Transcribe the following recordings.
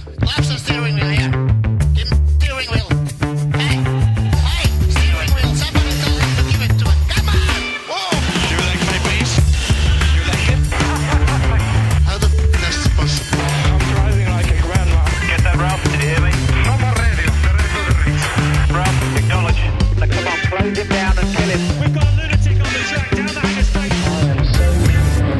Lapse the steering wheel here. Give me the steering wheel. Hey, steering wheel. Somebody tell him to give it to him. Come on. Whoa. Your leg, my please. Your leg. How the f*** is this possible? I'm driving like a grandma. Get that, Ralph? Did you hear me? From our radio. Perez to the race. Ralph, acknowledge. Now, come on, close him down and kill him. We've got a lunatic on the track. Down that interstate.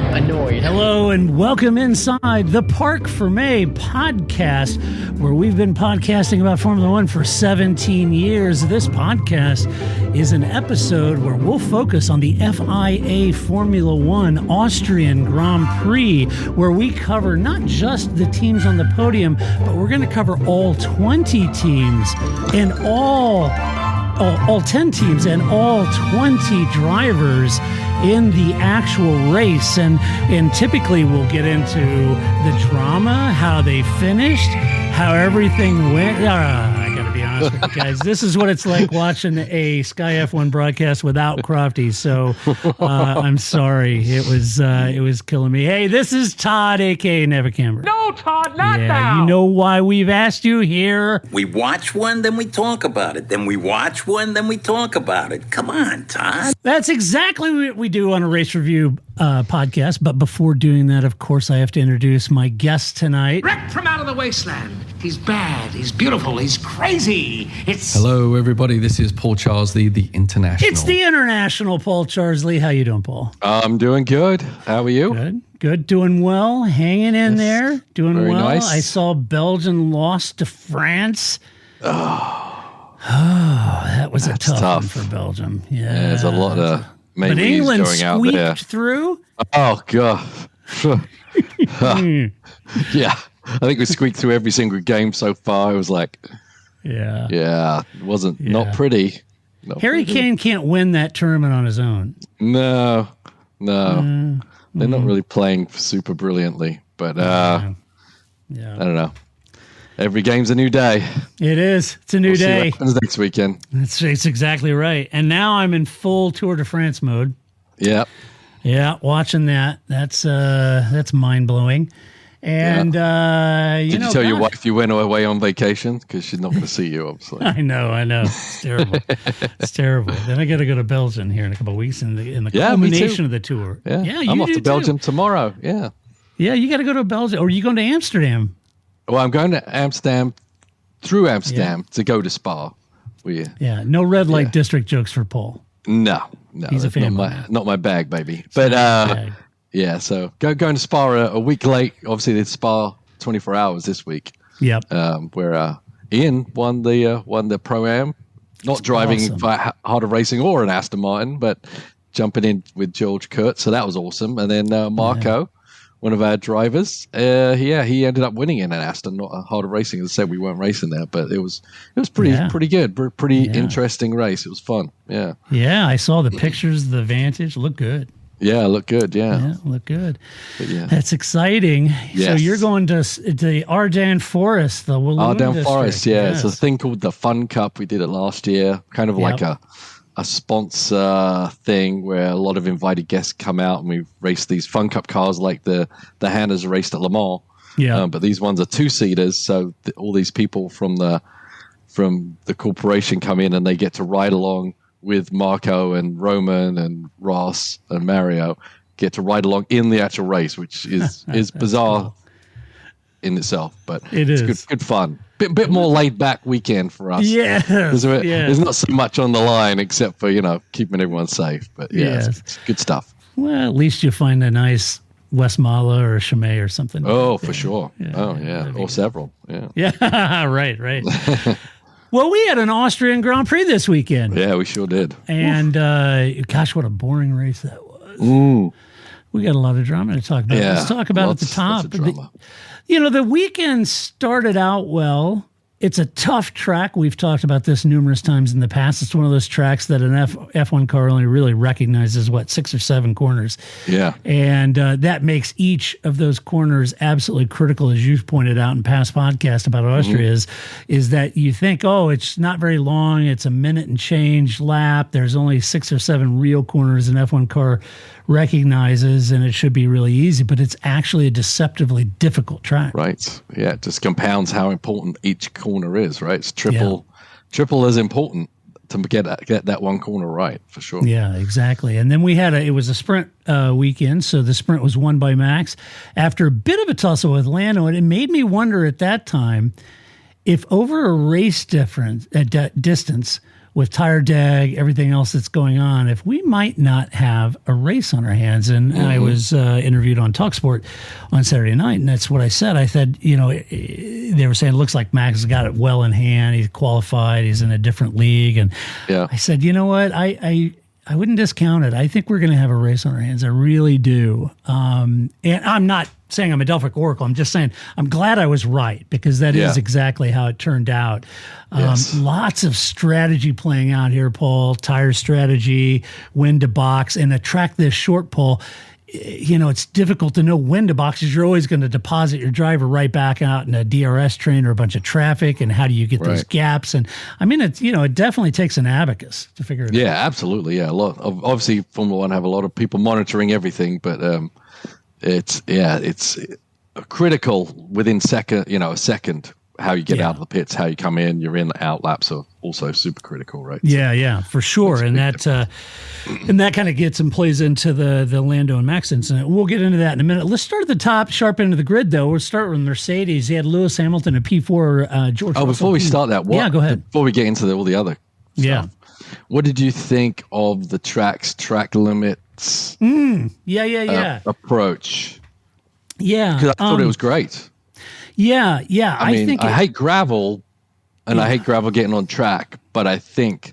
Annoyed. Hello and welcome inside the Park for May podcast, where we've been podcasting about Formula One for 17 years. This podcast is an episode where we'll focus on the FIA Formula One Austrian Grand Prix, where we cover not just the teams on the podium, but we're going to cover all 20 teams and all 10 teams and all 20 drivers in the actual race, and typically we'll get into the drama, how they finished, how everything went. I gotta be honest with you guys, this is what it's like watching a Sky F1 broadcast without Crofty. So I'm sorry, it was killing me. Hey, this is Todd, aka Never Camber. No, Todd, not now. You know why we've asked you here? We watch one, then we talk about it. Then we watch one, then we talk about it. Come on, Todd. That's exactly what we do on a race review podcast. But before doing that, of course, I have to introduce my guest tonight. Wrecked from out of the wasteland. He's bad, he's beautiful, he's crazy. Hello, everybody. This is Paul Charsley, the international. It's the international Paul Charsley. How you doing, Paul? I'm doing good. How are you? Good. Doing well. Hanging in there. Doing very well. nice. I saw Belgium lost to France. Oh, that was a tough one for Belgium. Yeah, there's a lot of but maybe England going out there. squeaked through. Oh god. Yeah, I think we squeaked through every single game so far. It was like, yeah, it wasn't not pretty. Harry Kane can't win that tournament on his own. No, they're not really playing super brilliantly. But I don't know. Every game's a new day. It is. It's a new day. See what happens next weekend. It's exactly right. And now I'm in full Tour de France mode. Yeah. Yeah, watching that. That's mind blowing. And did you tell your wife you went away on vacation? Because she's not going to see you, obviously. I know. It's terrible. It's terrible. Then I got to go to Belgium here in a couple of weeks in the culmination of the tour. Yeah, I'm off to Belgium tomorrow. Yeah. Yeah, you got to go to Belgium, or are you going to Amsterdam? Well, I'm going to Amsterdam through Amsterdam to go to Spa. No red light district jokes for Paul. No, he's a fan. Not my bag, baby. But yeah, so going to Spa a week late. Obviously, it's Spa 24 hours this week. Yep. Where Ian won the Pro-Am, not driving for Harder Racing or an Aston Martin, but jumping in with George Kurt. So that was awesome. And then Marco, one of our drivers, he ended up winning in an Aston, not a Harder Racing. As I said, we weren't racing there, but it was pretty good, pretty interesting race. It was fun. Yeah. Yeah, I saw the pictures. The Vantage looked good. Yeah, look good. Yeah, look good. But that's exciting. Yes. So you're going to the Ardennes Forest, the Walloon Ardennes Forest. Yeah, yes. It's a thing called the Fun Cup. We did it last year, kind of like a sponsor thing where a lot of invited guests come out and we race these Fun Cup cars like the Hannah's raced at Le Mans. Yeah, but these ones are 2-seaters, so all these people from the corporation come in and they get to ride along with Marco and Roman and Ross and Mario, get to ride along in the actual race, which is bizarre in itself, but it's good fun. Bit more laid back weekend for us. Yeah, there's not so much on the line except for keeping everyone safe. But it's good stuff. Well, at least you find a nice Westmalle or a Chimay or something. Oh, for sure. Or several. Yeah. Yeah. Right. Well, we had an Austrian Grand Prix this weekend. Yeah, we sure did. And gosh, what a boring race that was. We got a lot of drama to talk about. Let's talk about at the top. The weekend started out well, It's a tough track. We've talked about this numerous times in the past. It's one of those tracks that an F1 car only really recognizes, 6 or 7 corners. Yeah. And that makes each of those corners absolutely critical, as you've pointed out in past podcasts about Austria, is that you think, oh, it's not very long. It's a minute and change lap. There's only 6 or 7 real corners an F1 car recognizes, and it should be really easy, but it's actually a deceptively difficult track. Right. Yeah. It just compounds how important each corner is, right? It's triple as important to get that one corner right, for sure. Yeah, exactly. And then we had it was a sprint weekend, so the sprint was won by Max after a bit of a tussle with Lando, and it made me wonder at that time if over a race distance with tire drag, everything else that's going on, if we might not have a race on our hands. And I was interviewed on TalkSport on Saturday night, and that's what I said. I said, they were saying it looks like Max has got it well in hand. He's qualified. He's in a different league. And I said, you know what? I wouldn't discount it. I think we're going to have a race on our hands. I really do. And I'm not saying I'm a Delphic Oracle. I'm just saying I'm glad I was right, because that is exactly how it turned out. Lots of strategy playing out here, Paul. Tire strategy, when to box, and a track this short, Paul. It's difficult to know when to box, because you're always going to deposit your driver right back out in a DRS train or a bunch of traffic. And how do you get those gaps? And I mean, it definitely takes an abacus to figure it out. Yeah, absolutely. Yeah, obviously Formula One have a lot of people monitoring everything, but it's critical within a second. How you get out of the pits, how you come in, you're in, out laps are also super critical, right? Yeah, for sure. And that kind of gets and plays into the Lando and Max incident. We'll get into that in a minute. Let's start at the top, sharp end of the grid, though. We'll start with Mercedes. He had Lewis Hamilton, a P4, George Russell. Before we start that, go ahead. Before we get into all the other stuff, what did you think of the track limits approach? Yeah. Because I thought it was great. Yeah. I think I hate gravel, and I hate gravel getting on track. But I think,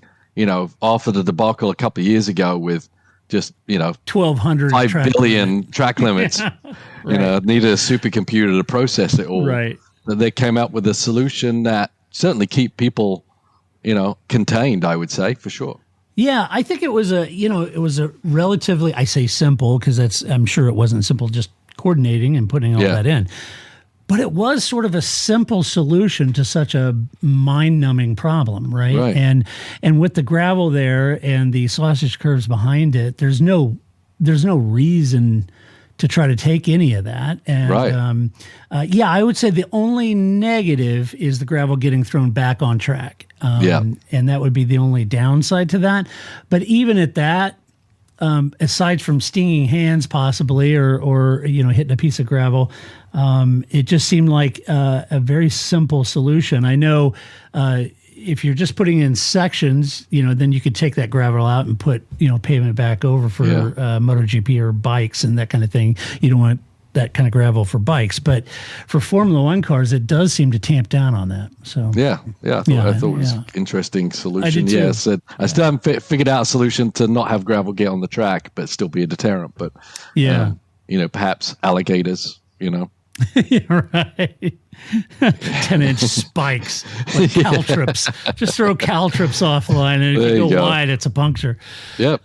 after the debacle a couple of years ago with just, 1,200 5 billion track limits, needed a supercomputer to process it all. Right. That they came up with a solution that certainly keep people, contained, I would say, for sure. Yeah, I think it was a relatively, I say simple, because I'm sure it wasn't simple just coordinating and putting all that in. But it was sort of a simple solution to such a mind-numbing problem, right? And with the gravel there and the sausage curves behind it, there's no reason to try to take any of that. And I would say the only negative is the gravel getting thrown back on track. And that would be the only downside to that. But even at that, aside from stinging hands possibly or hitting a piece of gravel, it just seemed like a very simple solution. I know if you're just putting in sections, then you could take that gravel out and put, pavement back over for MotoGP or bikes and that kind of thing. You don't want that kind of gravel for bikes, but for Formula One cars, it does seem to tamp down on that. So I thought it was an interesting solution. I still haven't figured out a solution to not have gravel get on the track, but still be a deterrent. But perhaps alligators, right. 10-inch spikes, like caltrips. Just throw caltrips offline, and if you go wide, it's a puncture. Yep.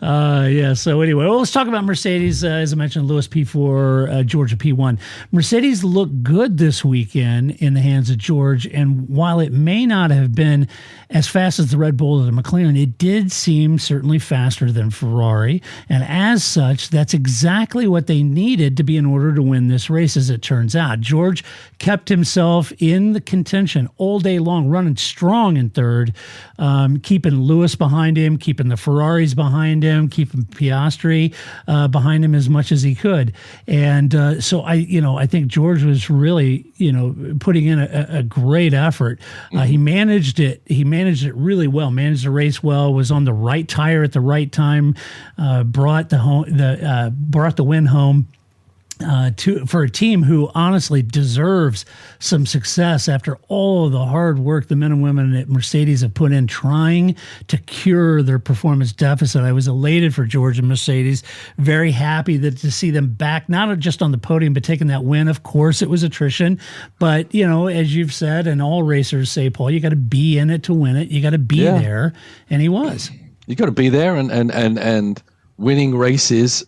So anyway, let's talk about Mercedes. As I mentioned, Lewis P4, George P1. Mercedes looked good this weekend in the hands of George, and while it may not have been as fast as the Red Bull or the McLaren, it did seem certainly faster than Ferrari, and as such, that's exactly what they needed to be in order to win this race, as it turns out. George kept himself in the contention all day long, running strong in third, keeping Lewis behind him, keeping the Ferraris behind him, keeping Piastri behind him as much as he could. And so I think George was really, putting in a great effort. He managed it. He managed it really well, managed the race well, was on the right tire at the right time, brought the win home. for a team who honestly deserves some success after all of the hard work the men and women at Mercedes have put in trying to cure their performance deficit. I was elated for George and Mercedes, very happy to see them back, not just on the podium, but taking that win. Of course, it was attrition, but as you've said, and all racers say, Paul, you got to be in it to win it. You got to be there, and he was. You got to be there, and winning races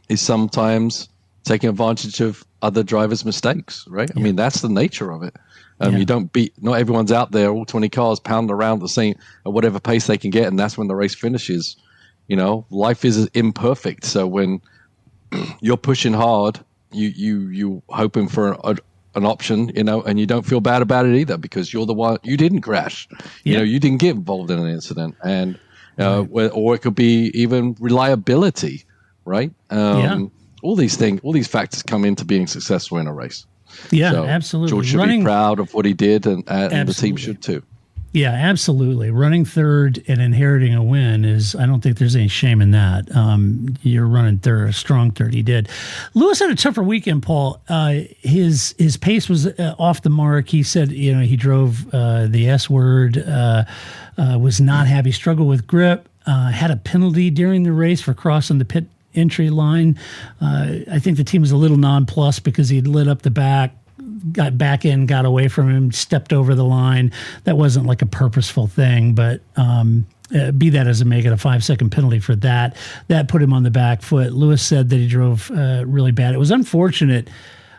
is sometimes taking advantage of other drivers' mistakes, right? I mean, that's the nature of it. You don't not everyone's out there, all 20 cars pounding around the same at whatever pace they can get, and that's when the race finishes. Life is imperfect. So when you're pushing hard, you hoping for an option, and you don't feel bad about it either because you're the one, you didn't crash. You didn't get involved in an incident, and or it could be even reliability, right? All these factors come into being successful in a race. Yeah, so absolutely. George should be proud of what he did, and the team should too. Yeah, absolutely. Running third and inheriting a win I don't think there's any shame in that. You're running third, a strong third. He did. Lewis had a tougher weekend, Paul. His pace was off the mark. He said, he drove the S word, was not happy, struggled with grip, had a penalty during the race for crossing the pit entry line. I think the team was a little nonplussed because he lit up the back, got back in, got away from him, stepped over the line. That wasn't like a purposeful thing, but be that as it may, get a 5-second penalty for that. That put him on the back foot. Lewis said that he drove really bad. It was unfortunate.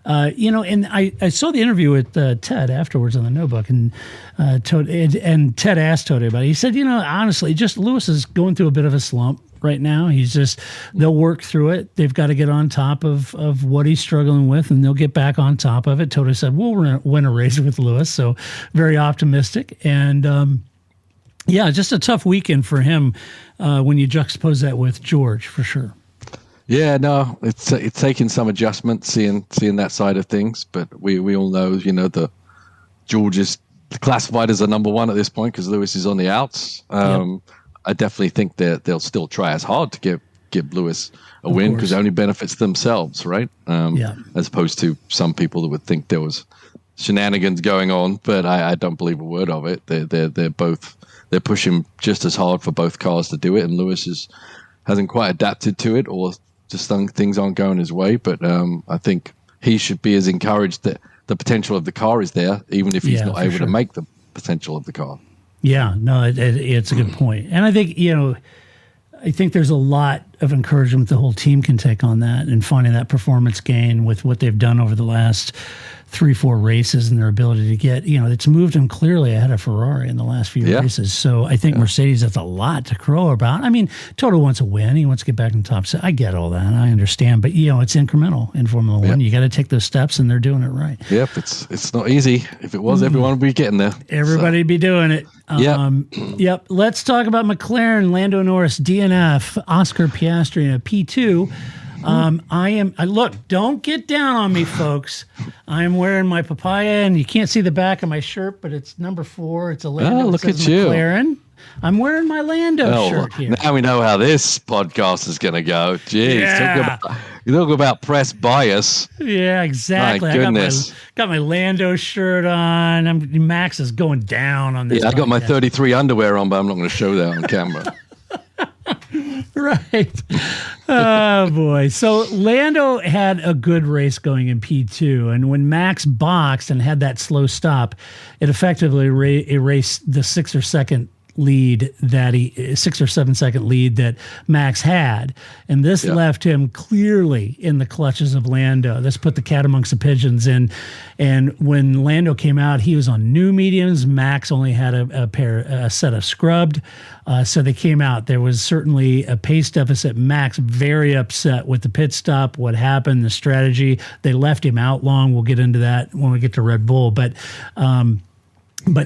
And I saw the interview with Ted afterwards on the notebook, and Ted asked Toto about it. He said, honestly, just Lewis is going through a bit of a slump right now. They'll work through it. They've got to get on top of what he's struggling with, and they'll get back on top of it. Toto said, we'll win a race with Lewis, so very optimistic. And just a tough weekend for him when you juxtapose that with George, for sure. Yeah, no, it's taking some adjustment, seeing that side of things, but we all know, the George is classified as a number one at this point because Lewis is on the outs. I definitely think that they'll still try as hard to give Lewis a win because it only benefits themselves, right? As opposed to some people that would think there was shenanigans going on, but I don't believe a word of it. They're pushing just as hard for both cars to do it, and Lewis hasn't quite adapted to it, or just things aren't going his way. But I think he should be as encouraged that the potential of the car is there, even if he's not able to make the potential of the car. Yeah, no, it's a good point. And I think there's a lot of encouragement the whole team can take on that and finding that performance gain with what they've done over the last 3-4 races and their ability to get, it's moved them clearly ahead of Ferrari in the last few races. So I think Mercedes has a lot to crow about. I mean, Toto wants a win. He wants to get back in the top set. I get all that. I understand. But, it's incremental in Formula One. You got to take those steps, and they're doing it right. Yep, it's not easy. If it was, everyone would be getting there. Everybody would be doing it. Yep. Let's talk about McLaren, Lando Norris, DNF, Oscar Piastri in a P2. Look, don't get down on me, folks. I am wearing my papaya, and you can't see the back of my shirt, but it's number 4. It's a Lando. Oh, look at McLaren. You. I'm wearing my Lando shirt here. Now we know how this podcast is going to go. Jeez, talk about press bias. Yeah, exactly. My goodness. I got my Lando shirt on. Max is going down on this. Yeah, I got my 33 underwear on, but I'm not going to show that on camera. Right. Oh, boy. So Lando had a good race going in P2, and when Max boxed and had that slow stop, it effectively erased the 6 or 7 second lead that Max had. And this left him clearly in the clutches of Lando. This put the cat amongst the pigeons. And when Lando came out, he was on new mediums. Max only had a set of scrubbed. So they came out. There was certainly a pace deficit. Max very upset with the pit stop, what happened, the strategy. They left him out long. We'll get into that when we get to Red Bull. But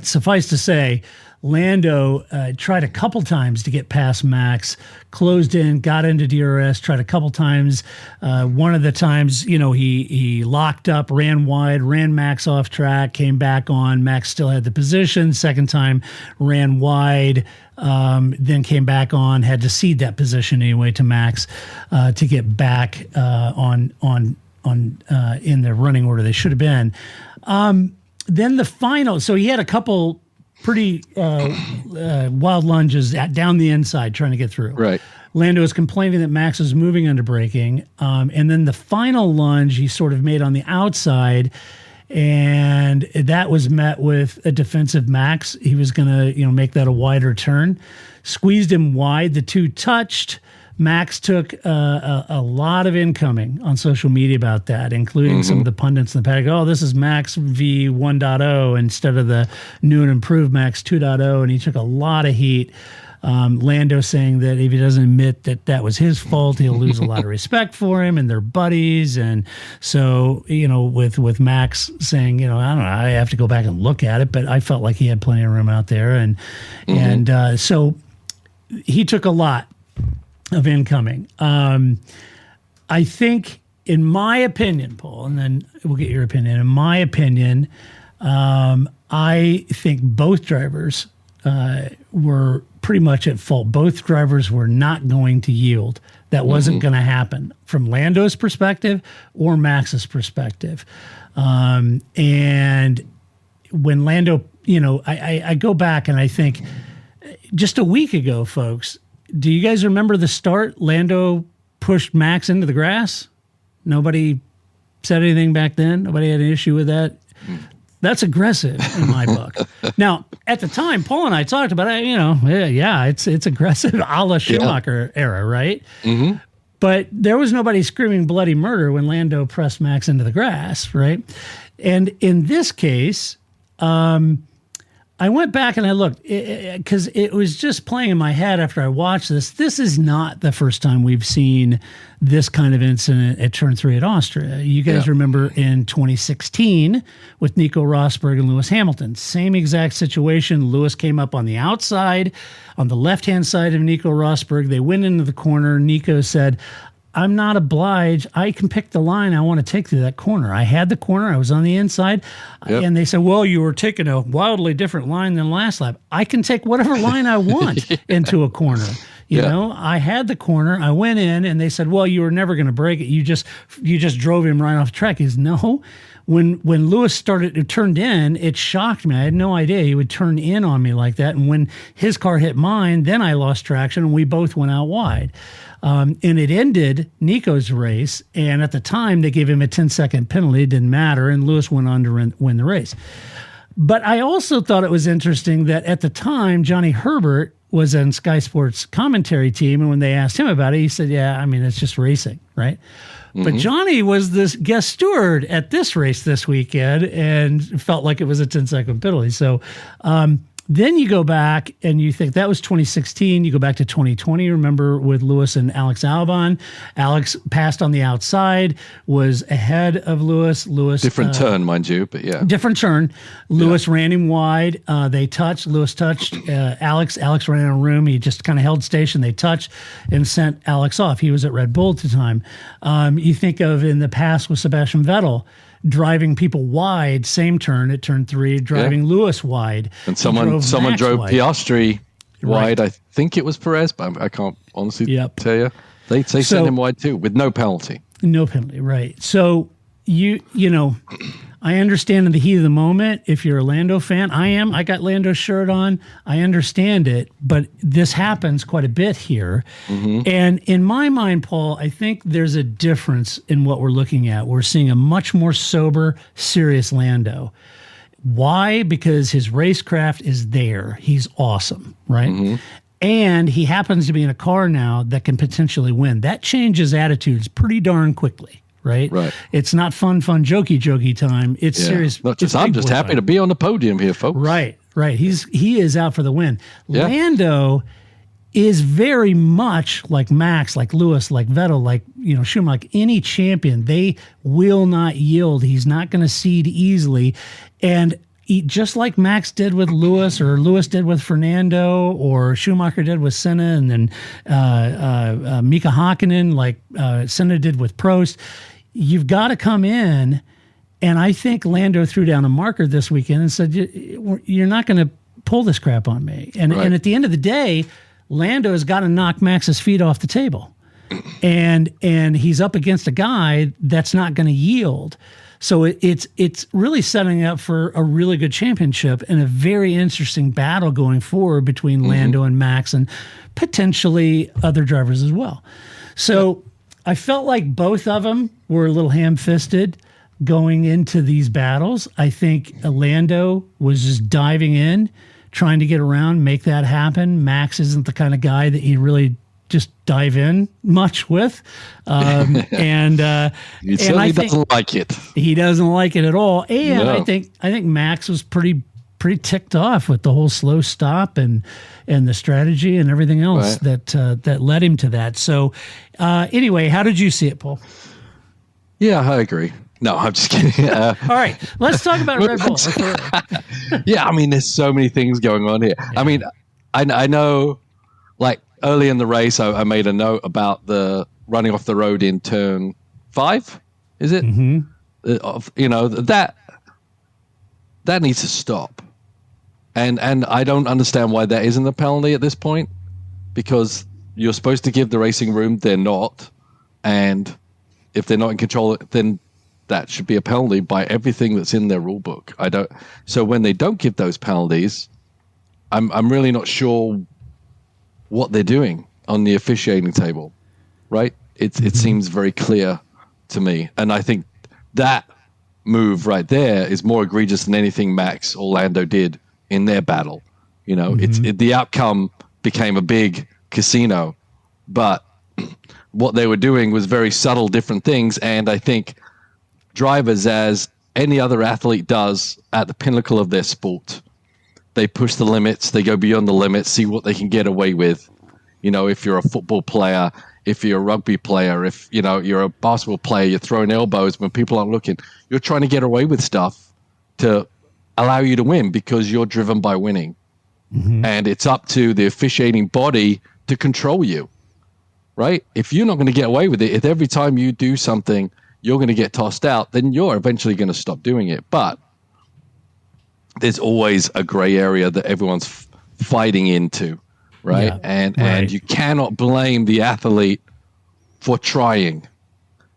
suffice to say, Lando tried a couple times to get past Max, closed in, got into DRS, tried a couple times. One of the times, he locked up, ran wide, ran Max off track, came back on. Max still had the position. Second time, ran wide, then came back on, had to cede that position anyway to Max to get back on in the running order they should have been. Then the final, so he had a couple pretty wild lunges down the inside trying to get through. Right. Lando was complaining that Max was moving under braking. And then the final lunge he sort of made on the outside, and that was met with a defensive Max. He was going to, make that a wider turn. Squeezed him wide. The two touched. Max took a lot of incoming on social media about that, including some of the pundits in the paddock. Oh, this is Max v 1.0 instead of the new and improved Max 2.0. And he took a lot of heat. Lando saying that if he doesn't admit that was his fault, he'll lose a lot of respect for him, and they're buddies. And so, with Max saying, I don't know, I have to go back and look at it, but I felt like he had plenty of room out there. And so he took a lot of incoming. I think, in my opinion, Paul, and then we'll get your opinion. In my opinion, I think both drivers were pretty much at fault. Both drivers were not going to yield. That wasn't going to happen from Lando's perspective or Max's perspective. And when Lando, I go back and I think just a week ago, folks, do you guys remember the start? Lando pushed Max into the grass. Nobody said anything back then. Nobody had an issue with that. That's aggressive in my book. Now, at the time, Paul and I talked about it. It's aggressive, a la Schumacher era, right? Mm-hmm. But there was nobody screaming bloody murder when Lando pressed Max into the grass, right? And in this case, I went back and I looked because it was just playing in my head after I watched this. This is not the first time we've seen this kind of incident at Turn 3 at Austria. You guys remember in 2016 with Nico Rosberg and Lewis Hamilton. Same exact situation. Lewis came up on the outside, on the left-hand side of Nico Rosberg. They went into the corner. Nico said, I'm not obliged. I can pick the line I want to take through that corner. I had the corner. I was on the inside. Yep. And they said, well, you were taking a wildly different line than last lap. I can take whatever line I want into a corner. You know, I had the corner. I went in and they said, well, you were never going to break it. You just drove him right off the track. He says, no. When Lewis turned in, it shocked me. I had no idea he would turn in on me like that. And when his car hit mine, then I lost traction and we both went out wide. And it ended Nico's race. And at the time, they gave him a 10-second penalty. It didn't matter. And Lewis went on to win the race. But I also thought it was interesting that at the time, Johnny Herbert was on Sky Sports commentary team. And when they asked him about it, he said, it's just racing, right? Mm-hmm. But Johnny was this guest steward at this race this weekend and felt like it was a 10-second penalty. So then you go back and you think that was 2016. You go back to 2020, remember, with Lewis and Alex Albon. Alex passed on the outside, was ahead of Lewis. Different turn, mind you, but yeah. Different turn. Lewis ran him wide. They touched. Lewis touched Alex. Alex ran out of room. He just kind of held station. They touched and sent Alex off. He was at Red Bull at the time. You think of in the past with Sebastian Vettel, driving people wide, same turn at turn 3, driving Lewis wide. And someone drove wide. Piastri wide. Right. I think it was Perez, but I can't honestly tell you. They sent him wide too, with no penalty. No penalty, right. So, you know, I understand in the heat of the moment, if you're a Lando fan, I am. I got Lando's shirt on. I understand it, but this happens quite a bit here. Mm-hmm. And in my mind, Paul, I think there's a difference in what we're looking at. We're seeing a much more sober, serious Lando. Why? Because his racecraft is there. He's awesome, right? Mm-hmm. And he happens to be in a car now that can potentially win. That changes attitudes pretty darn quickly. Right. It's not fun, jokey time. It's serious. I'm just happy to be on the podium here, folks. Right. He is out for the win. Yeah. Lando is very much like Max, like Lewis, like Vettel, like Schumacher, like any champion. They will not yield. He's not going to cede easily, and just like Max did with Lewis, or Lewis did with Fernando, or Schumacher did with Senna, and then Mika Hakkinen, like Senna did with Prost. You've got to come in, and I think Lando threw down a marker this weekend and said, you're not going to pull this crap on me. And at the end of the day, Lando has got to knock Max's feet off the table. and he's up against a guy that's not going to yield. So it's really setting up for a really good championship and a very interesting battle going forward between Lando and Max and potentially other drivers as well. So I felt like both of them were a little ham-fisted going into these battles. I think Lando was just diving in, trying to get around, make that happen. Max isn't the kind of guy that you really just dive in much with. He certainly doesn't like it. He doesn't like it at all. And No. I think Max was pretty ticked off with the whole slow stop and the strategy and everything else that led him to that. So anyway, how did you see it, Paul? Yeah, I agree. No, I'm just kidding. All right, let's talk about Red Bull. Yeah, I mean, there's so many things going on here. Yeah. I mean, I know, like early in the race, I made a note about the running off the road in turn 5. Is it? That needs to stop. And I don't understand why that isn't a penalty at this point, because you're supposed to give the racing room. They're not, and if they're not in control, then that should be a penalty by everything that's in their rule book. So when they don't give those penalties, I'm really not sure what they're doing on the officiating table, right? It seems very clear to me, and I think that move right there is more egregious than anything Max or Lando did in their battle. The outcome became a big casino, but what they were doing was very subtle, different things, and I think drivers, as any other athlete does at the pinnacle of their sport, they push the limits, they go beyond the limits, see what they can get away with. If you're a football player, if you're a rugby player, if you're a basketball player, you're throwing elbows when people aren't looking. You're trying to get away with stuff to allow you to win because you're driven by winning. And it's up to the officiating body to control you, right? If you're not going to get away with it, if every time you do something you're going to get tossed out, then you're eventually going to stop doing it. But there's always a gray area that everyone's fighting into, right? Yeah, and you cannot blame the athlete for trying.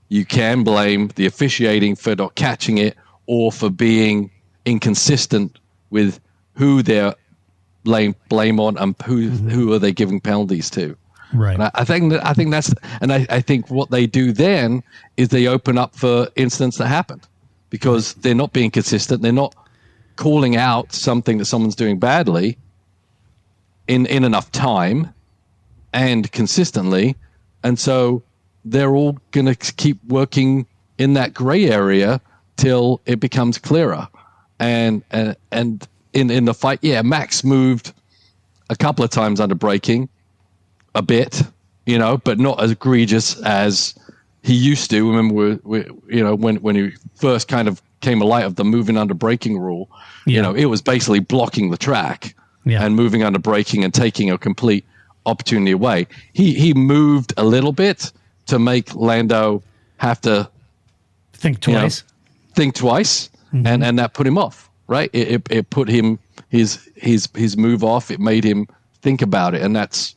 You can blame the officiating for not catching it or for being inconsistent with who they're blame on and who are they giving penalties to. Right. And I think that's, and I think what they do then is they open up for incidents that happen because they're not being consistent. They're not calling out something that someone's doing badly in enough time and consistently. And so they're all going to keep working in that gray area till it becomes clearer. And in the fight, Max moved a couple of times under braking, a bit, but not as egregious as he used to. Remember, when he first kind of came alight of the moving under braking rule, it was basically blocking the track and moving under braking and taking a complete opportunity away. He moved a little bit to make Lando have to think twice, and that put him off. Right? It put him his move off. It made him think about it, and that's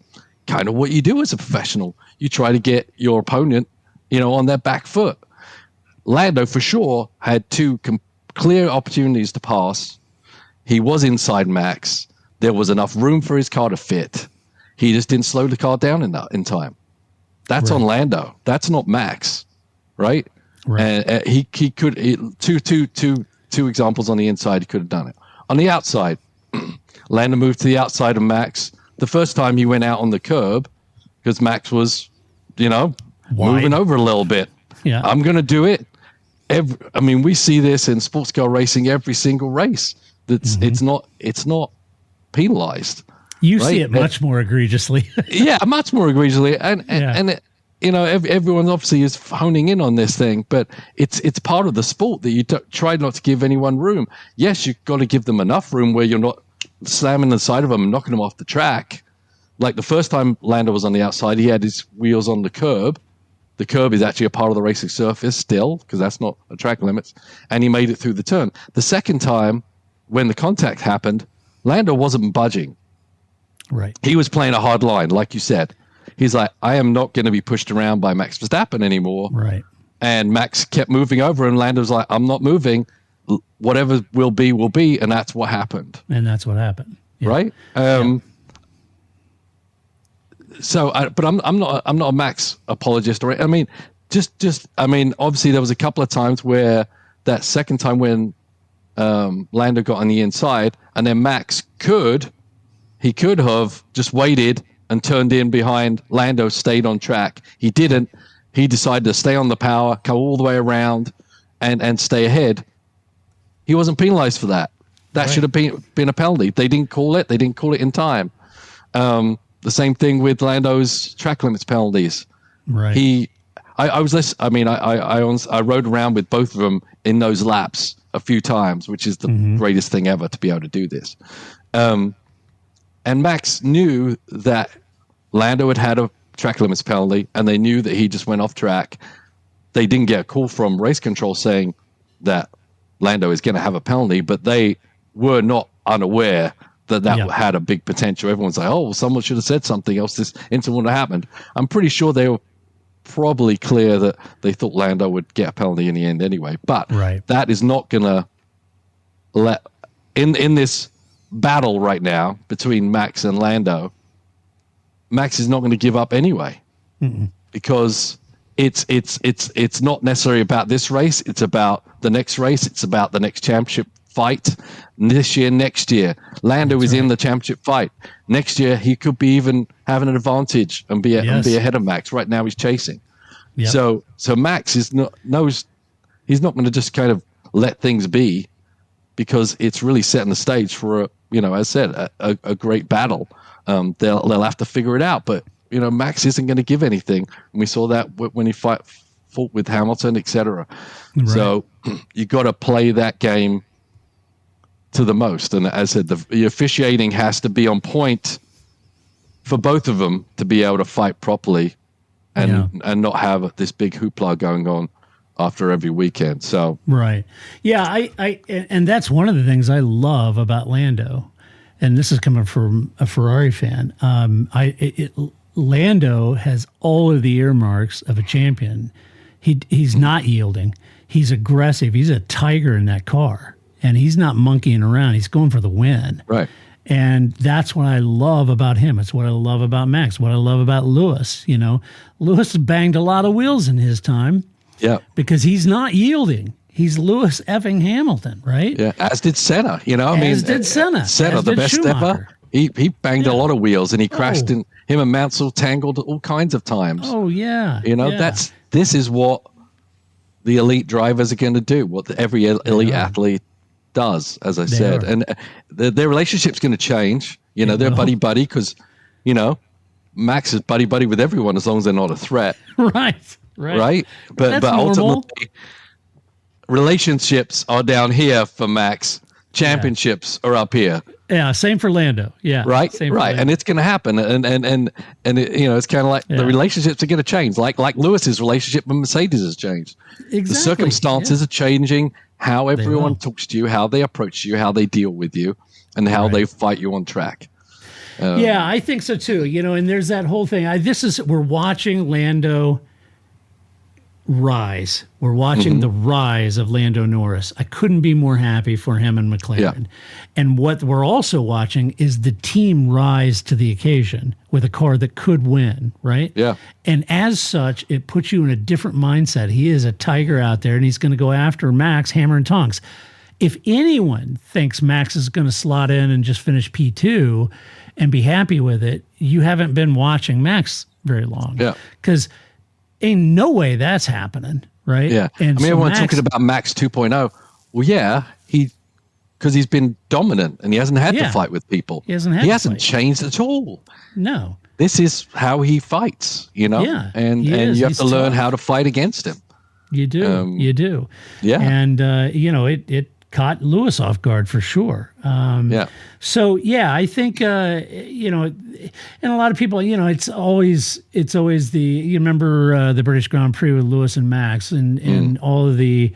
kind of what you do as a professional. You try to get your opponent, on their back foot. Lando, for sure, had two clear opportunities to pass. He was inside Max. There was enough room for his car to fit. He just didn't slow the car down in time. That's on Lando. That's not Max, right? And he could two examples on the inside. He could have done it. On the outside, Lando moved to the outside of Max. The first time he went out on the curb because Max was, moving over a little bit. Yeah, I'm going to do it. We see this in sports car racing every single race. It's not penalized. You see it much more egregiously. Much more egregiously, and everyone obviously is honing in on this thing, but it's part of the sport that you try not to give anyone room. Yes, you've got to give them enough room where you're not slamming the side of them and knocking them off the track. Like the first time Lando was on the outside, he had his wheels on the curb. The curb is actually a part of the racing surface still, because that's not a track limits, and he made it through the turn. The second time, when the contact happened, Lando wasn't budging. Right. He was playing a hard line, like you said. he's like, I am not going to be pushed around by Max Verstappen anymore. Right. And Max kept moving over, and Lando's like, I'm not moving. Whatever will be, will be. And that's what happened. And that's what happened. Yeah. Right. So, but I'm not a Max apologist. Or I mean, obviously there was a couple of times where that second time when Lando got on the inside, and then Max could have just waited and turned in behind Lando, stayed on track. He didn't. He decided to stay on the power, come all the way around, and stay ahead. He wasn't penalized for that. That should have been a penalty. They didn't call it. They didn't call it in time. The same thing with Lando's track limits penalties. Right. I rode around with both of them in those laps a few times, which is the greatest thing ever to be able to do this. And Max knew that Lando had a track limits penalty, and they knew that he just went off track. They didn't get a call from race control saying that Lando is going to have a penalty, but they were not unaware that had a big potential. Everyone's like, oh, well, someone should have said something else. This incident would have happened. I'm pretty sure they were probably clear that they thought Lando would get a penalty in the end anyway. But that is not going to let in this battle right now between Max and Lando. Max is not going to give up anyway because it's not necessarily about this race. It's about the next race. It's about the next championship fight this year, next year. Lando is in the championship fight. Next year, he could be even having an advantage and be ahead of Max. Right now, he's chasing. Yep. So Max knows he's not going to just kind of let things be, because it's really setting the stage for as I said, a great battle. They'll have to figure it out, but Max isn't going to give anything. And we saw that when he fought with Hamilton, etc. Right. So you got to play that game to the most. And as I said, the officiating has to be on point for both of them to be able to fight properly and not have this big hoopla going on after every weekend. So and that's one of the things I love about Lando, and this is coming from a Ferrari fan. Lando has all of the earmarks of a champion. He's not yielding. He's aggressive. He's a tiger in that car. And he's not monkeying around. He's going for the win. Right. And that's what I love about him. It's what I love about Max. What I love about Lewis. Lewis banged a lot of wheels in his time. Yeah. Because he's not yielding. He's Lewis effing Hamilton, right? Yeah. As did Senna. As did Senna. Senna, the best stepper. He banged a lot of wheels, and he crashed in. Him and Mansell tangled all kinds of times. Oh yeah. This is what the elite drivers are going to do. What every elite athlete does, as I said, and their relationship's going to change. They're buddy because Max is buddy with everyone as long as they're not a threat. Right. But ultimately, relationships are down here for Max. Championships are up here. Yeah, same for Lando. Yeah, right. And it's going to happen. And it's kind of like the relationships are going to change. Like Lewis's relationship with Mercedes has changed. Exactly. The circumstances are changing. How everyone talks to you, how they approach you, how they deal with you, and how they fight you on track. I think so too. And there's that whole thing. We're watching Lando rise. We're watching the rise of Lando Norris. I couldn't be more happy for him and McLaren. Yeah. And what we're also watching is the team rise to the occasion with a car that could win, right? Yeah. And as such, it puts you in a different mindset. He is a tiger out there, and he's going to go after Max hammer and tongs. If anyone thinks Max is going to slot in and just finish P2 and be happy with it, you haven't been watching Max very long. Yeah. Because ain't no way that's happening, right? Yeah. And everyone's talking about Max 2.0. Well, yeah, because he's been dominant and he hasn't had to fight with people. He hasn't changed at all. No. This is how he fights, Yeah. And you have to learn how to fight against him. You do. You do. Yeah. And, it caught Lewis off guard for sure. So, I think, and a lot of people, it's always you remember the British Grand Prix with Lewis and Max and all of the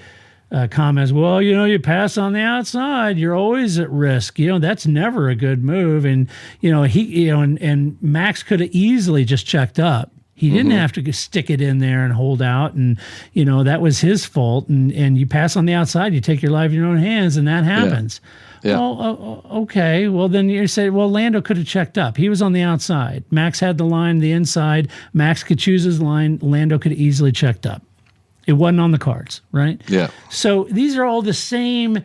comments, well, you pass on the outside, you're always at risk. That's never a good move. And, and Max could have easily just checked up. He didn't have to stick it in there and hold out. And, that was his fault. And you pass on the outside, you take your life in your own hands, and that happens. Yeah. Well, okay. Well, then you say, well, Lando could have checked up. He was on the outside. Max had the line, the inside. Max could choose his line. Lando could have easily checked up. It wasn't on the cards, right? Yeah. So these are all the same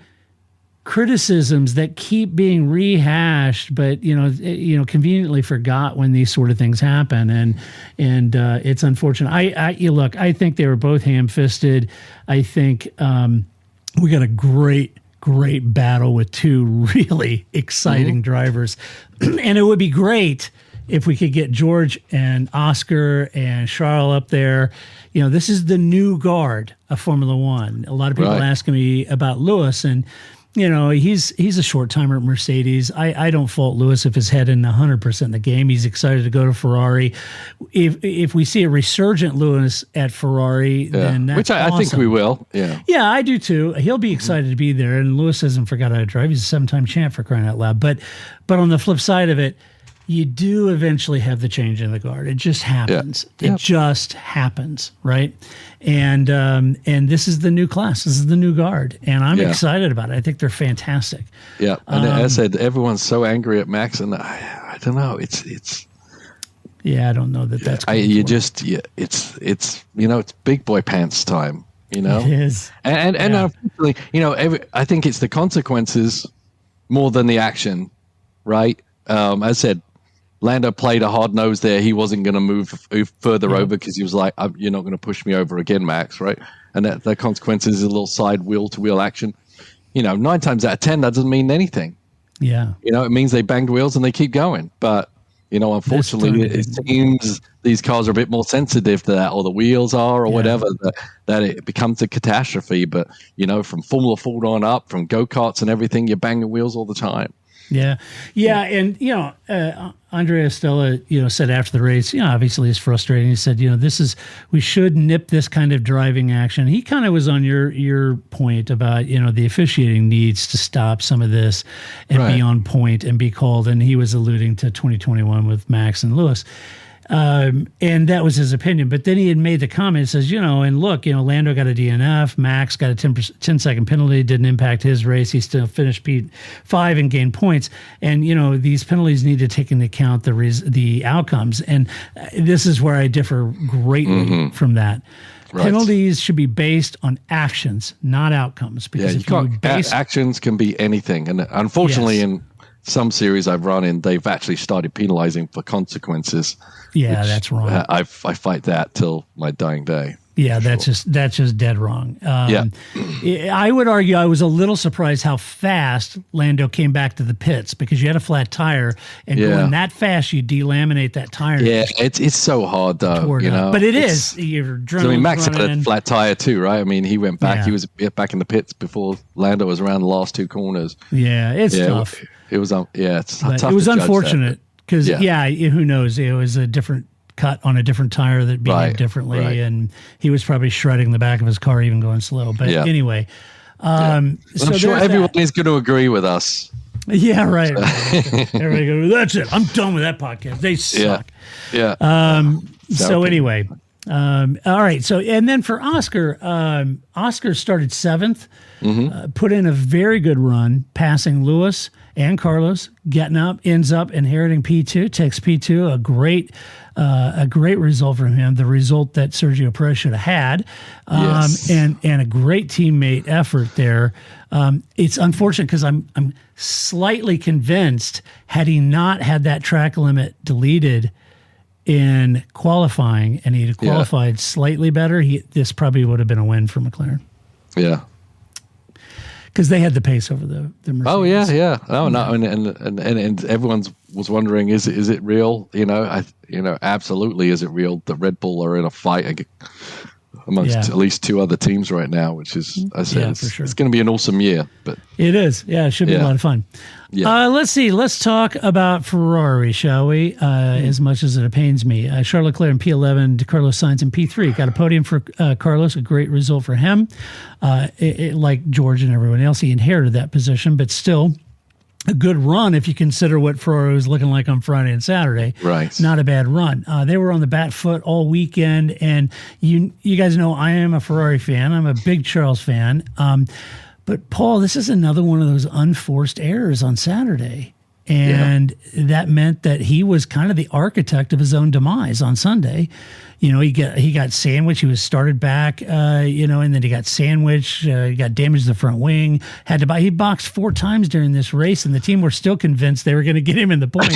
criticisms that keep being rehashed, but conveniently forgot when these sort of things happen, and it's unfortunate. I think they were both ham-fisted. I think we got a great battle with two really exciting drivers, and it would be great if we could get George and Oscar and Charles up there. This is the new guard of Formula One. A lot of people asking me about Lewis, and he's a short timer at Mercedes. I don't fault Lewis if his head in 100% in the game. He's excited to go to Ferrari. If we see a resurgent Lewis at Ferrari, then that's awesome. I think we will. Yeah. Yeah, I do too. He'll be excited to be there. And Lewis hasn't forgot how to drive. He's a 7-time champ, for crying out loud. But on the flip side of it, you do eventually have the change in the guard. It just happens. Yeah. It just happens, right? And this is the new class. This is the new guard, and I'm excited about it. I think they're fantastic. Yeah, and as I said, everyone's so angry at Max, and I don't know. It's. Yeah, I don't know that's. It's it's big boy pants time. It is, and unfortunately, I think it's the consequences more than the action, right? As I said, Lando played a hard nose there. He wasn't going to move further over because he was like, you're not going to push me over again, Max, right? And that consequence is a little side wheel-to-wheel action. 9 times out of 10, that doesn't mean anything. Yeah. It means they banged wheels and they keep going. But, unfortunately, it seems these cars are a bit more sensitive to that, or the wheels are, or whatever, that it becomes a catastrophe. But, from Formula Ford on up, from go-karts and everything, you're banging wheels all the time. Yeah. And, Andrea Stella, said after the race, obviously it's frustrating. He said, we should nip this kind of driving action. He kind of was on your point about, the officiating needs to stop some of this and be on point and be called. And he was alluding to 2021 with Max and Lewis. And that was his opinion. But then he had made the comment, says, and look, Lando got a DNF, Max got a 10-second penalty, didn't impact his race. He still finished P5 and gained points. And, these penalties need to take into account the outcomes. And this is where I differ greatly from that. Right. Penalties should be based on actions, not outcomes. Because actions can be anything. And unfortunately, in some series I've run in, they've actually started penalizing for consequences. Yeah, that's wrong. I fight that till my dying day. Yeah, that's just dead wrong. I would argue I was a little surprised how fast Lando came back to the pits, because you had a flat tire, and going that fast, you delaminate that tire. Yeah, it's so hard though, But it is. You're Max had a flat tire too, right? I mean, he went back. Yeah. He was back in the pits before Lando was around the last 2 corners. Yeah, it's tough. It was tough. It was unfortunate because who knows? It was a different cut on a different tire that behaved differently, and he was probably shredding the back of his car, even going slow. But anyway, so I'm sure everyone is going to agree with us. Yeah, right. Everybody goes, that's it. I'm done with that podcast. They suck. Yeah. So anyway, all right. So, and then for Oscar, Oscar started 7th, put in a very good run, passing Lewis and Carlos, ends up inheriting P2, takes P2, a great result from him, the result that Sergio Perez should have had, and a great teammate effort there. It's unfortunate because I'm slightly convinced, had he not had that track limit deleted in qualifying and he'd qualified slightly better, this probably would have been a win for McLaren. Yeah. Because they had the pace over the Mercedes. Oh yeah. Oh no, and everyone was wondering, is it real? Absolutely, is it real that Red Bull are in a fight amongst at least two other teams right now, which is, I said, for sure. It's going to be an awesome year. But it is. Yeah, it should be a lot of fun. Yeah. Let's see. Let's talk about Ferrari, shall we? As much as it pains me. Charles Leclerc in P11, Carlos Sainz in P3. Got a podium for Carlos, a great result for him. Like George and everyone else, he inherited that position, but still a good run if you consider what Ferrari was looking like on Friday and Saturday. Right. Not a bad run. They were on the back foot all weekend, and you guys know I am a Ferrari fan. I'm a big Charles fan. But, Paul, this is another one of those unforced errors on Saturday. And that meant that he was kind of the architect of his own demise on Sunday. You know, he got sandwiched. He was started back, and then he got sandwiched. He got damaged the front wing. He boxed 4 times during this race, and the team were still convinced they were going to get him in the points.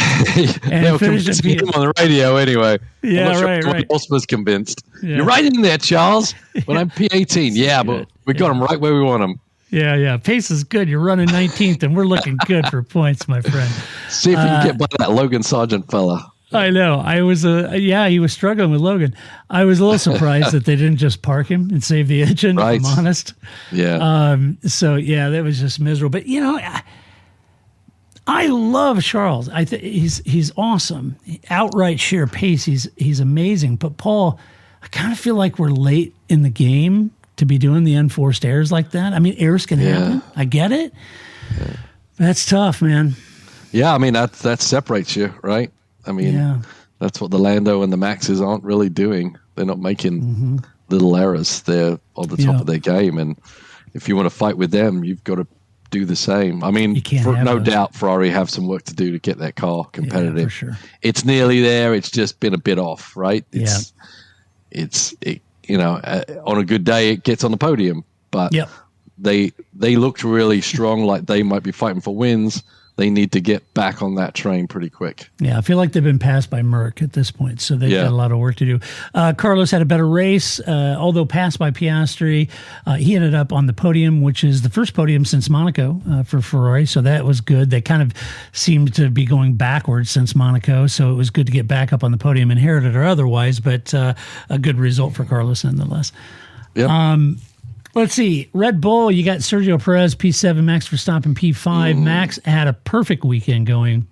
And they were convincing him on the radio anyway. Yeah, I'm not sure right. else was convinced. Yeah. You're right in there, Charles. When I'm P18. Yeah, but we got him right where we want him. Yeah. Pace is good. You're running 19th, and we're looking good for points, my friend. See if you can get by that Logan Sargent fella. I know. I was he was struggling with Logan. I was a little surprised that they didn't just park him and save the engine, right. if I'm honest. Yeah. That was just miserable. But, I love Charles. He's awesome. Outright sheer pace, he's amazing. But, Paul, I kind of feel like we're late in the game to be doing the unforced errors like that. I mean, errors can happen. I get it. Yeah. That's tough, man. Yeah, I mean, that separates you, right? I mean, that's what the Lando and the Maxes aren't really doing. They're not making little errors. They're on the top of their game. And if you want to fight with them, you've got to do the same. I mean, no doubt Ferrari have some work to do to get that car competitive. Yeah, for sure. It's nearly there. It's just been a bit off, right? On a good day, it gets on the podium. But they looked really strong, like they might be fighting for wins. They need to get back on that train pretty quick. Yeah, I feel like they've been passed by Merck at this point, so they've got a lot of work to do. Carlos had a better race, although passed by Piastri. He ended up on the podium, which is the first podium since Monaco for Ferrari, so that was good. They kind of seemed to be going backwards since Monaco, so it was good to get back up on the podium, inherited or otherwise, but a good result for Carlos nonetheless. Yep. Let's see. Red Bull, you got Sergio Perez, P7, Max Verstappen, P5. Max had a perfect weekend going.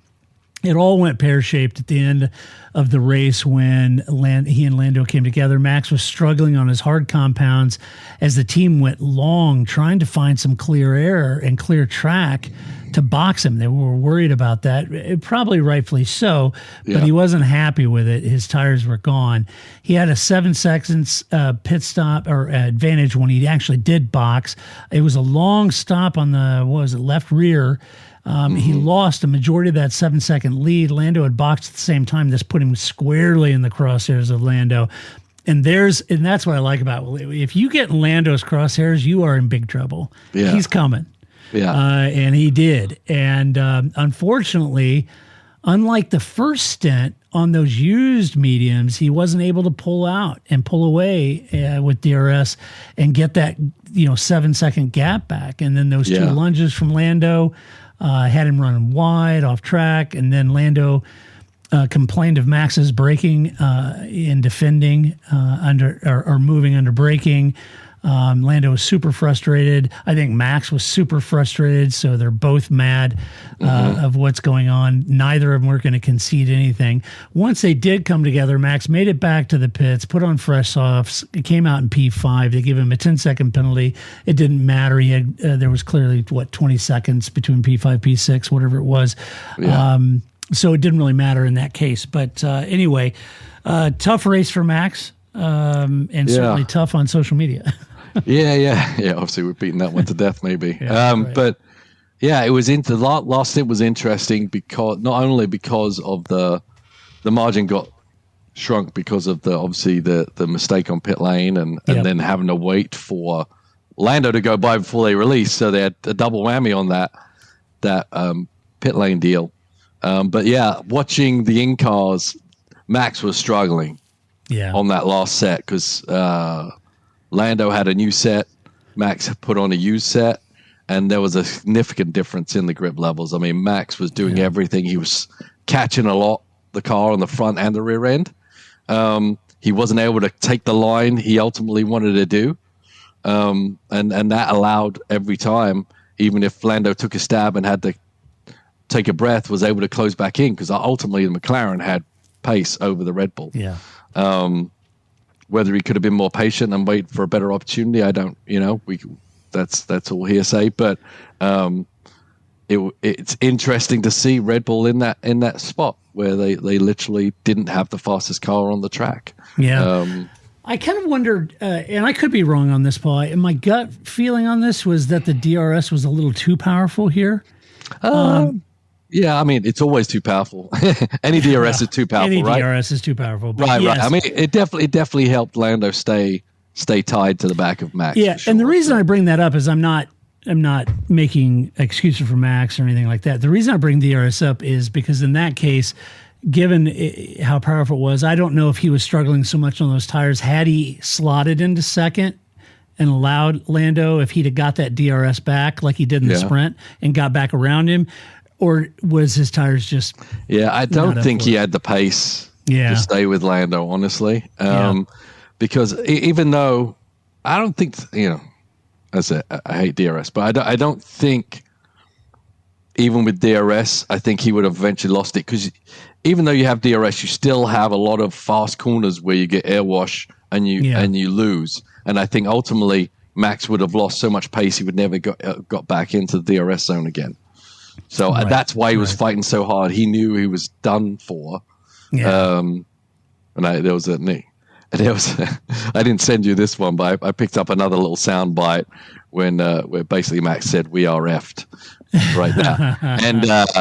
It all went pear-shaped at the end of the race when he and Lando came together. Max was struggling on his hard compounds as the team went long, trying to find some clear air and clear track to box him. They were worried about that, probably rightfully so, but he wasn't happy with it. His tires were gone. He had a 7 seconds pit stop or advantage when he actually did box. It was a long stop on the, left rear. He lost a majority of that 7-second lead. Lando had boxed at the same time. This put him squarely in the crosshairs of Lando. And that's what I like about it. If you get in Lando's crosshairs, you are in big trouble. Yeah. He's coming. Yeah. And he did. And unfortunately, unlike the first stint on those used mediums, he wasn't able to pull out and pull away with DRS and get that 7-second gap back. And then those 2 lunges from Lando had him running wide off track. And then Lando complained of Max's braking in defending or moving under braking. Lando was super frustrated. I think Max was super frustrated, so they're both mad of what's going on. Neither of them were going to concede anything. Once they did come together, Max made it back to the pits, put on fresh softs. It came out in P5. They gave him a 10-second penalty. It didn't matter. He had there was clearly 20 seconds between P5, P6, whatever it was. Yeah. So it didn't really matter in that case. But anyway, tough race for Max, and certainly tough on social media. Yeah. Obviously, we're beating that one to death, maybe. Right. But yeah, it was the last stint was interesting because not only because of the margin got shrunk because of the mistake on pit lane and then having to wait for Lando to go by before they release, so they had a double whammy on that pit lane deal. But yeah, watching the in-cars, Max was struggling on that last set because Lando had a new set, Max put on a used set, and there was a significant difference in the grip levels. I mean, Max was doing everything. He was catching a lot, the car on the front and the rear end. he wasn't able to take the line he ultimately wanted to do. And that allowed every time, even if Lando took a stab and had to take a breath, was able to close back in, because ultimately the McLaren had pace over the Red Bull. Yeah. Whether he could have been more patient and wait for a better opportunity, I don't, that's all hearsay. But it's interesting to see Red Bull in that spot where they literally didn't have the fastest car on the track. Yeah. I kind of wondered, and I could be wrong on this, Paul, and my gut feeling on this was that the DRS was a little too powerful here. Yeah, I mean, it's always too powerful. Any DRS is too powerful, right? Any DRS is too powerful. But right, yes. right. I mean, it definitely helped Lando stay tied to the back of Max. Yeah, sure. and the reason I bring that up is I'm not making excuses for Max or anything like that. The reason I bring DRS up is because in that case, given how powerful it was, I don't know if he was struggling so much on those tires. Had he slotted into second and allowed Lando, if he'd have got that DRS back like he did in the sprint and got back around him, or was his tires just... Yeah, I don't think he had the pace to stay with Lando, honestly. Because even though I don't think, I hate DRS, but I don't think even with DRS, I think he would have eventually lost it, because even though you have DRS, you still have a lot of fast corners where you get air wash and you lose. And I think ultimately Max would have lost so much pace he would never got back into the DRS zone again. So that's why he was fighting so hard. He knew he was done for. Yeah. I didn't send you this one, but I picked up another little sound bite where basically Max said, "We are effed right now," and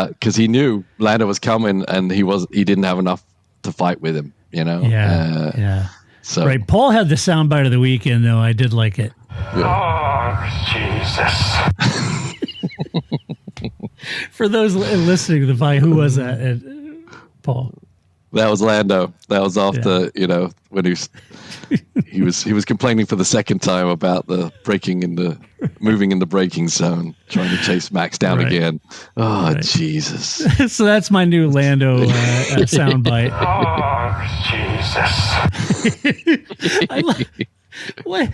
because he knew Lando was coming and he didn't have enough to fight with him. Yeah. So right, Paul had the sound bite of the weekend, though. I did like it. Oh, Jesus. For those listening to the fight, who was that? Paul. That was Lando. That was after when he was complaining for the second time about the moving in the braking zone, trying to chase Max down again. Oh, Jesus! So that's my new Lando soundbite. Oh, Jesus!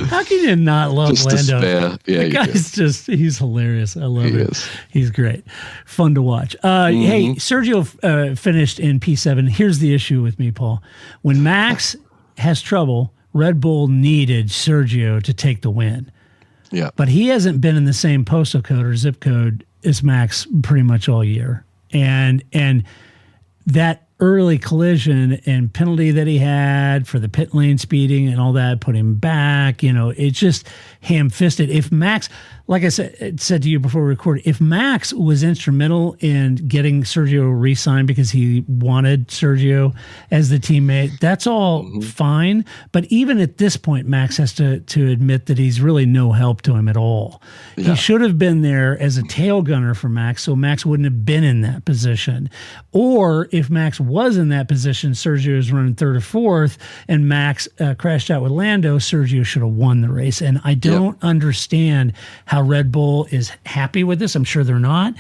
How can you not love just Lando? Despair. Yeah, the guy's he's hilarious. I love him. He's great. Fun to watch. Hey, Sergio finished in P7. Here's the issue with me, Paul. When Max has trouble, Red Bull needed Sergio to take the win. Yeah. But he hasn't been in the same postal code or zip code as Max pretty much all year. And that early collision and penalty that he had for the pit lane speeding and all that put him back. It's just ham-fisted. If Max, like I said to you before we recorded, if Max was instrumental in getting Sergio re-signed because he wanted Sergio as the teammate, that's all fine. But even at this point, Max has to admit that he's really no help to him at all. Yeah. He should have been there as a tail gunner for Max, so Max wouldn't have been in that position. Or if Max was in that position, Sergio was running third or fourth, and Max crashed out with Lando, Sergio should have won the race. And I don't understand how Red Bull is happy with this. I'm sure they're not.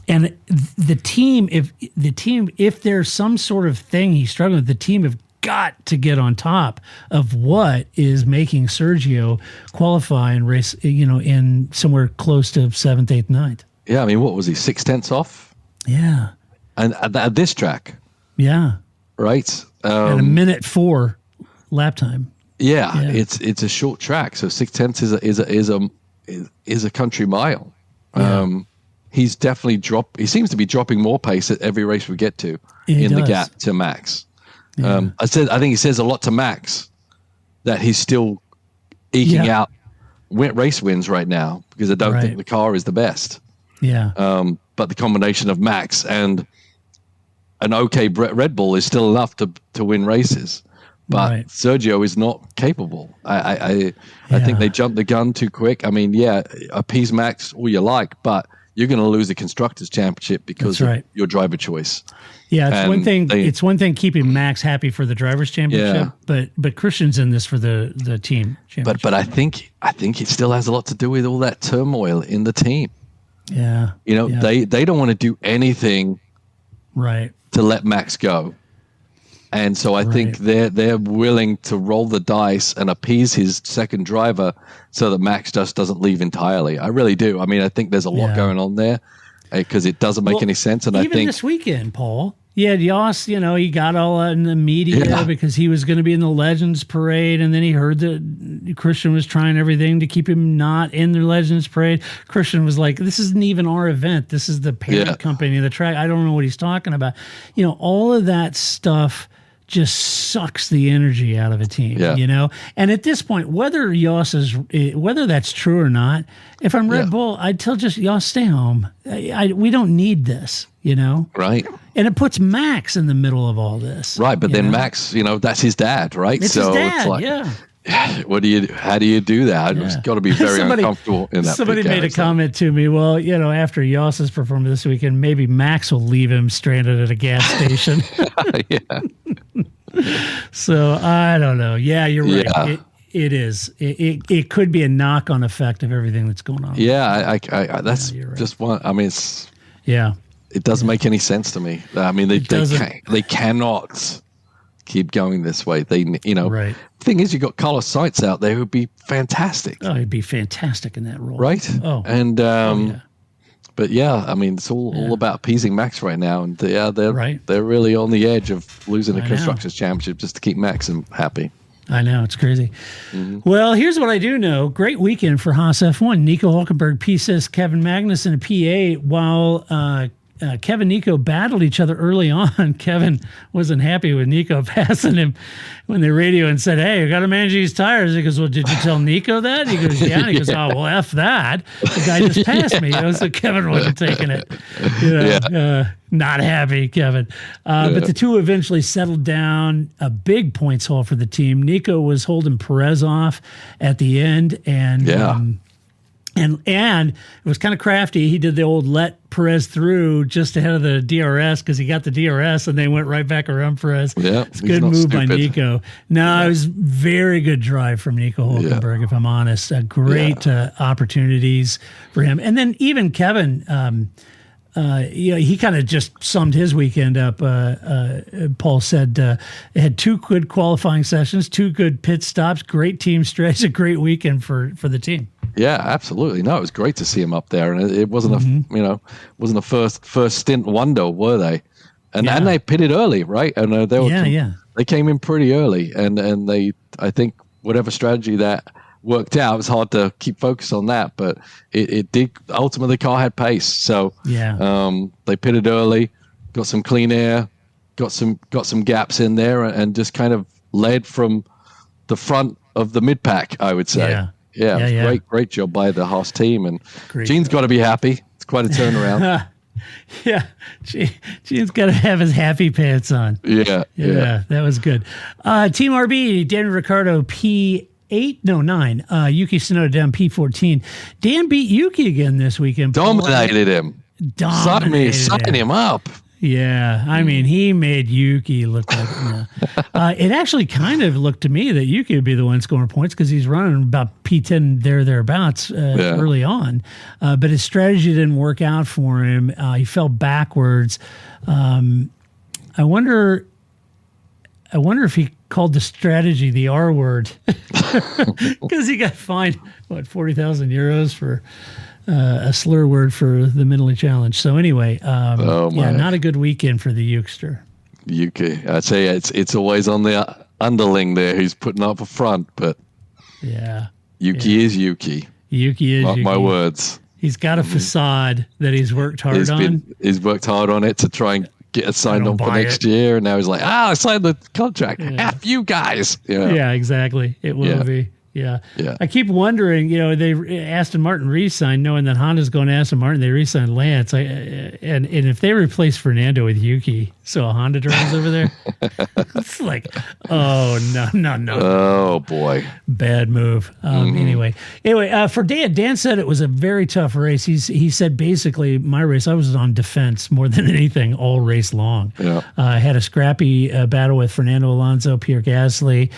And the team, if there's some sort of thing he's struggling with, the team have got to get on top of what is making Sergio qualify and race, in somewhere close to 7th, 8th, 9th. Yeah, I mean, what was he, 6/10 off? Yeah. And at this track. Yeah. Right. At a minute 4 lap time. Yeah, it's a short track, so 6/10 is a country mile. Yeah. He's definitely he seems to be dropping more pace at every race we get to the gap to Max. Yeah. I think he says a lot to Max that he's still eking out race wins right now, because I don't think the car is the best. Yeah. But the combination of Max and an okay Red Bull is still enough to win races. But Sergio is not capable. I think they jumped the gun too quick. I mean, appease Max all you like, but you're going to lose the Constructors' Championship because of your driver choice. Yeah, it's one thing. It's one thing keeping Max happy for the Drivers' Championship, but Christian's in this for the team championship. But I think it still has a lot to do with all that turmoil in the team. Yeah, they don't want to do anything to let Max go. And so I think they're willing to roll the dice and appease his second driver so that Max just doesn't leave entirely. I really do. I mean, I think there's a lot going on there because it doesn't make any sense. And I think this weekend, Paul, Yoss, he got all in the media because he was going to be in the Legends Parade, and then he heard that Christian was trying everything to keep him not in the Legends Parade. Christian was like, this isn't even our event. This is the parent company of the track. I don't know what he's talking about. All of that stuff just sucks the energy out of a team, And at this point, whether that's true or not, if I'm Red Bull, I'd tell Yoss, stay home. We don't need this, Right. And it puts Max in the middle of all this. Right, but then Max, that's his dad, right? It's his dad, how do you do that? It's got to be very uncomfortable in that. Somebody made a comment to me, well, after Yoss's performance this weekend, maybe Max will leave him stranded at a gas station. So I don't know. Yeah, you're right. Yeah. It is. It could be a knock-on effect of everything that's going on. Yeah, that's just one. I mean, it doesn't make any sense to me. I mean, they cannot keep going this way. Right. Thing is, you got Carlos Sainz out there who'd be fantastic. Oh, he'd be fantastic in that role. Right. Oh, and but I mean, it's all about appeasing Max right now, and they're really on the edge of losing the Constructors' Championship just to keep Max happy. I know, it's crazy. Mm-hmm. Well, here's what I do know. Great weekend for Haas F1. Nico Hulkenberg P6, Kevin Magnussen P8, while Kevin and Nico battled each other early on. Kevin wasn't happy with Nico passing him when they radioed and said, hey, I got to manage these tires. He goes, well, did you tell Nico that? He goes, yeah. And he goes, oh, well, F that. The guy just passed me. So Kevin wasn't taking it. Not happy, Kevin. But the two eventually settled down. A big points haul for the team. Nico was holding Perez off at the end. And it was kind of crafty. He did the old let Perez through just ahead of the DRS because he got the DRS and they went right back around Perez. Yeah, it's a good move by Nico. No, it was very good drive from Nico Hulkenberg, if I'm honest. Great opportunities for him. And then even Kevin, he kind of just summed his weekend up. Paul said it had two good qualifying sessions, two good pit stops, great team strategy, a great weekend for the team. Yeah, absolutely. No, it was great to see him up there, and it wasn't wasn't a first stint wonder, were they? And they pitted early, right? And they came in pretty early, and I think whatever strategy that worked out, it was hard to keep focus on that, but it did. Ultimately, the car had pace, so they pitted early, got some clean air, got some gaps in there, and just kind of led from the front of the mid pack, I would say. Yeah, great job by the Haas team, and Gene's got to be happy. It's quite a turnaround. Gene's got to have his happy pants on. Yeah, that was good. Team RB, Daniel Ricciardo P9, Yuki Tsunoda down P14. Dan beat Yuki again this weekend. Dominated him. Sign him up. Yeah, I mean, he made Yuki look like it actually kind of looked to me that Yuki would be the one scoring points because he's running about P10 thereabouts early on. But his strategy didn't work out for him. He fell backwards. I wonder if he called the strategy the R word because he got fined, 40,000 euros for a slur word for the mentally challenged. So anyway, not a good weekend for the Ukester. Yuki, I'd say it's always on the underling there who's putting up a front, but Yuki is Yuki. Yuki is Mark Yuki. my words. He's got a facade that he's worked hard on. He's worked hard on it to try and get it signed on for next year, and now he's like, I signed the contract. F you guys. Yeah, exactly. It will be. Yeah. I keep wondering, Aston Martin re-signed, knowing that Honda's going to Aston Martin, they re-signed Lance. And if they replace Fernando with Yuki, so a Honda drives over there, it's like, no. Oh, boy. Bad move. Anyway, for Dan said it was a very tough race. He said basically my race, I was on defense more than anything all race long. I had a scrappy battle with Fernando Alonso, Pierre Gasly.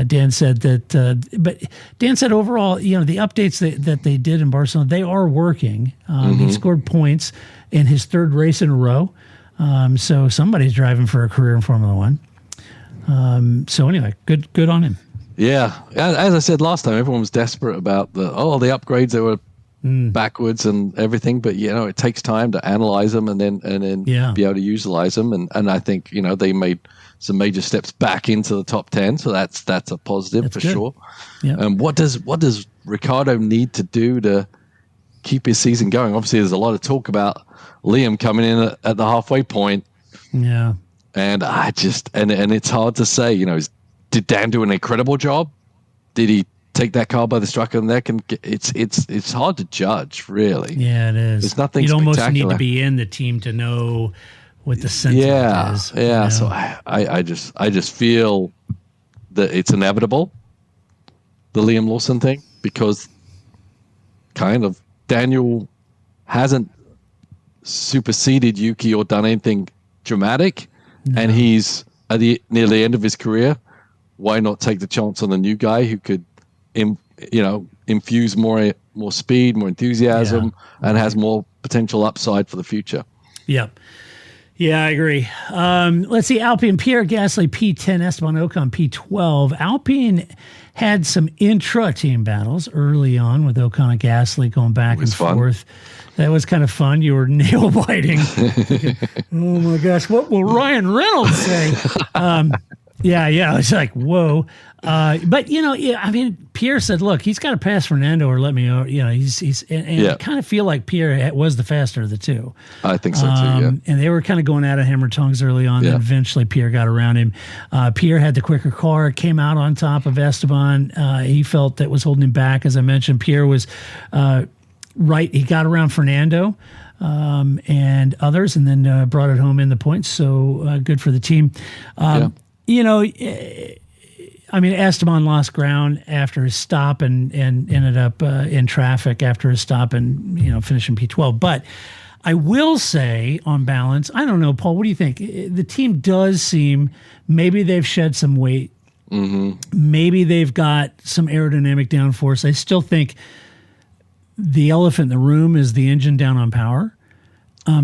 Dan said that, but Dan said overall, the updates that they did in Barcelona, they are working. He scored points in his third race in a row. So somebody's driving for a career in Formula One. So anyway, good on him. Yeah, as I said last time, everyone was desperate about the upgrades that were backwards and everything, but it takes time to analyze them and then be able to utilize them, and I think they made some major steps back into the top 10, so that's a positive for sure. Yeah. What does Ricciardo need to do to keep his season going? Obviously, there's a lot of talk about Liam coming in at the halfway point. Yeah, and and it's hard to say. Did Dan do an incredible job? Did he take that car by the scruff of the neck? And it's hard to judge, really. Yeah, it is. There's nothing. You'd almost need to be in the team to know what the sentiment is. Yeah. So I just feel that it's inevitable, the Liam Lawson thing, because kind of Daniel hasn't superseded Yuki or done anything dramatic, and he's near the end of his career. Why not take the chance on the new guy who could, infuse more speed, more enthusiasm, and has more potential upside for the future? Yep. Yeah, I agree. Let's see. Alpine, Pierre Gasly, P10, Esteban Ocon, P12. Alpine had some intra-team battles early on with Ocon and Gasly going back and forth. That was kind of fun. You were nail-biting. Oh, my gosh. What will Ryan Reynolds say? Yeah. It's like, whoa. But, Pierre said, look, he's got to pass Fernando or let me, I kind of feel like Pierre was the faster of the two. I think so too, yeah. And they were kind of going at it hammer tongs early on. Then eventually Pierre got around him. Pierre had the quicker car, came out on top of Esteban. He felt that was holding him back. As I mentioned, Pierre was right. He got around Fernando and others, and then brought it home in the points. So good for the team. Esteban lost ground after his stop and ended up in traffic after his stop and, finishing P12. But I will say, on balance, I don't know, Paul, what do you think? The team does seem, maybe they've shed some weight. Mm-hmm. Maybe they've got some aerodynamic downforce. I still think the elephant in the room is the engine down on power.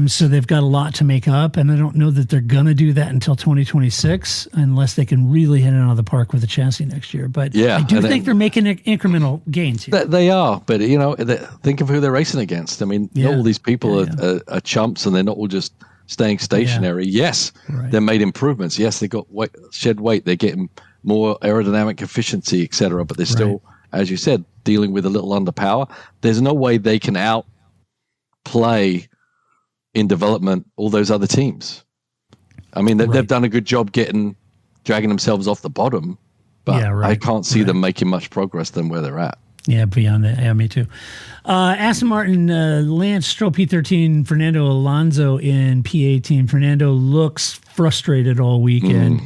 So they've got a lot to make up, and I don't know that they're going to do that until 2026 unless they can really hit it out of the park with the chassis next year. But I do think they're making incremental gains here. They are, but think of who they're racing against. I mean, not all these people are chumps, and they're not all just staying stationary. Yeah. Yes, they made improvements. Yes, they got shed weight. They're getting more aerodynamic efficiency, etc. But they're still, as you said, dealing with a little under power. There's no way they can outplay in development all those other teams. I mean, they've done a good job dragging themselves off the bottom, but I can't see them making much progress than where they're at. Yeah, beyond that. Yeah, me too. Aston Martin, Lance Stroll, P13, Fernando Alonso in P18. Fernando looks frustrated all weekend.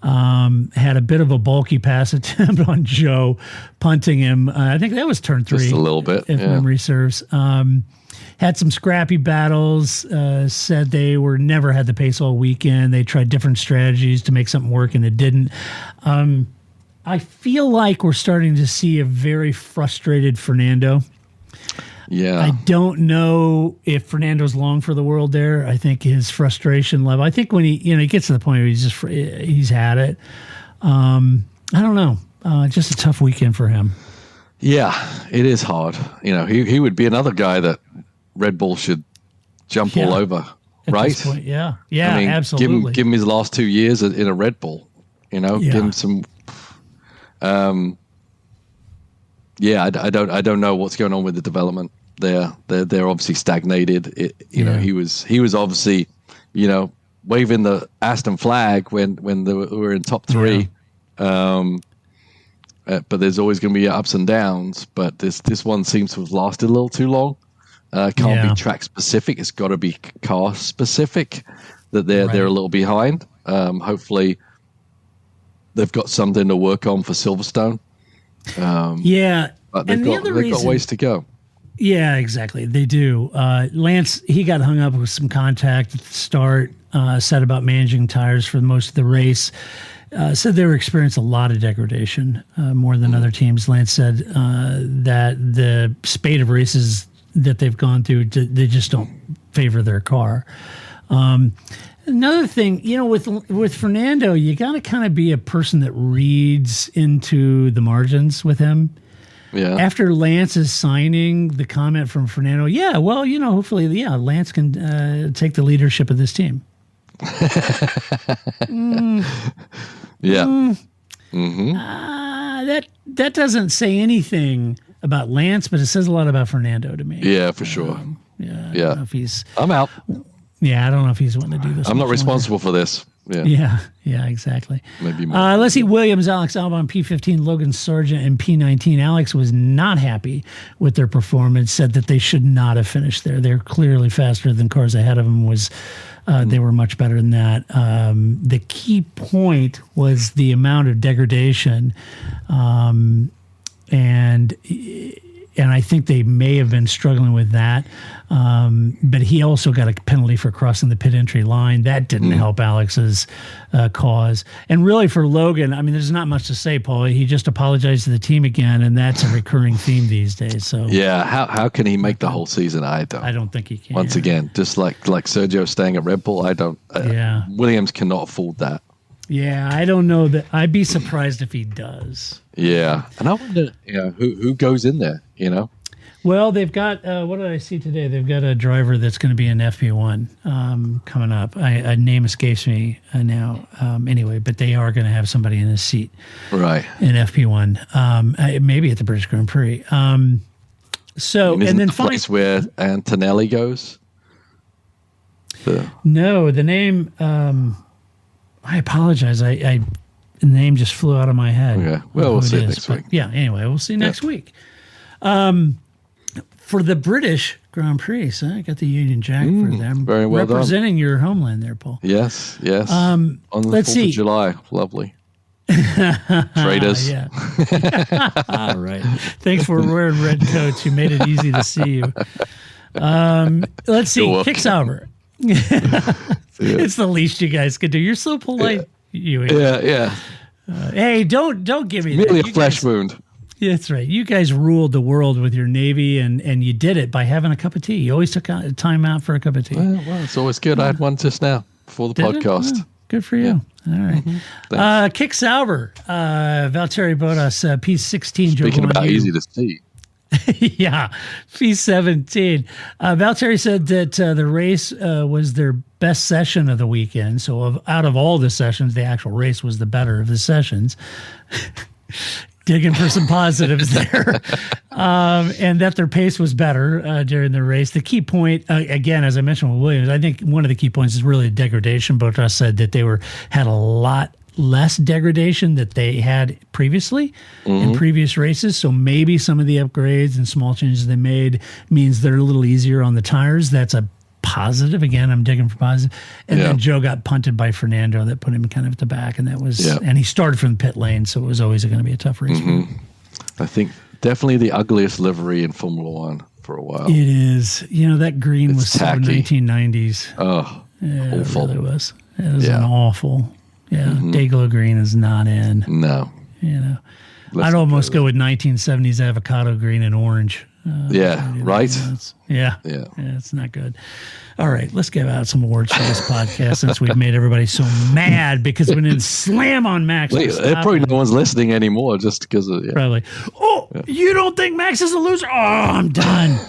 Had a bit of a bulky pass attempt on Joe, punting him. I think that was turn 3. Just a little bit, if memory serves. Had some scrappy battles, said they never had the pace all weekend. They tried different strategies to make something work, and it didn't. I feel like we're starting to see a very frustrated Fernando. Yeah. I don't know if Fernando's long for the world there. I think his frustration level, I think when he gets to the point where he's had it. I don't know. Just a tough weekend for him. Yeah, it is hard. He would be another guy that Red Bull should jump all over, right? Point, yeah, absolutely. Give him his last 2 years in a Red Bull. Give him some. I don't know what's going on with the development there. They're obviously stagnated. He was obviously, waving the Aston flag when they were in top 3. Yeah. But there's always going to be ups and downs. But this one seems to have lasted a little too long. Can't be track specific. It's got to be car specific. That they're a little behind. Hopefully, they've got something to work on for Silverstone. But they've got ways to go. Yeah, exactly. They do. Lance, he got hung up with some contact at the start. Said about managing tires for most of the race. Said they were experiencing a lot of degradation, more than other teams. Lance said that the spate of races that they've gone through, they just don't favor their car. Another thing, with Fernando, you got to kind of be a person that reads into the margins with him. Yeah. After Lance's signing, the comment from Fernando, hopefully, Lance can take the leadership of this team. Yeah. That doesn't say anything about Lance, but it says a lot about Fernando to me. Yeah, for sure. I don't know if he's. I'm out. Yeah, I don't know if he's wanting to do this. I'm not responsible for this. Yeah, exactly. Maybe more. Let's see. Williams, Alex Albon, P15, Logan Sargent, and P19. Alex was not happy with their performance, said that they should not have finished there. They're clearly faster than cars ahead of them. They were much better than that. The key point was the amount of degradation, and I think they may have been struggling with that. But he also got a penalty for crossing the pit entry line. That didn't help Alex's cause. And really for Logan, I mean, there's not much to say, Paul. He just apologized to the team again, and that's a recurring theme these days. So yeah, how can he make the whole season? I don't think he can. Once again, just like Sergio staying at Red Bull, I don't. Williams cannot afford that. Yeah, I don't know that. I'd be surprised if he does. Yeah, and I wonder, who goes in there, Well, they've got, what did I see today? They've got a driver that's going to be in FP1 coming up. A name escapes me now. Anyway, but they are going to have somebody in his seat. Right. In FP1. Maybe at the British Grand Prix. And then the place where Antonelli goes? No, the name, I apologize. The name just flew out of my head. Okay. Well, we'll see next week. Yeah, anyway, we'll see next week. For the British Grand Prix, so I got the Union Jack for them. Very well representing your homeland there, Paul. Yes. On the 4th of July. Lovely. Traders. Yeah. All right. Thanks for wearing red coats. You made it easy to see you. Let's see. Kicksauber. It's the least you guys could do. You're so polite. Yeah. Hey, don't give me merely that. a flesh wound. Yeah, that's right. You guys ruled the world with your Navy, and you did it by having a cup of tea. You always took time out for a cup of tea. Well, it's always good. I had one just now before the podcast. Oh, good for you. Yeah. All right. Kick Sauber. Valtteri Bottas, P16. Speaking about easy to see. Yeah, P17. Valtteri said that the race was their best session of the weekend. So out of all the sessions, the actual race was the better of the sessions. Digging for some positives there. And that their pace was better during the race. The key point, again, as I mentioned with Williams, I think one of the key points is really degradation. Bottas said that they had a lot less degradation that they had previously in previous races. So maybe some of the upgrades and small changes they made means they're a little easier on the tires. That's a positive. Again, I'm digging for positive. And then Joe got punted by Fernando that put him kind of at the back. And that was, and he started from the pit lane. So it was always going to be a tough race for him. I think definitely the ugliest livery in Formula One for a while. It is. That green was so 1990s. Oh, yeah, awful. It really was. It was an awful. Yeah, Dayglow green is not in. No. I'd almost go with 1970s avocado green and orange. Right? Yeah, it's not good. All right, let's give out some awards for this podcast since we've made everybody so mad because we didn't slam on Max. Probably no one's listening anymore just because of Probably. You don't think Max is a loser? Oh, I'm done.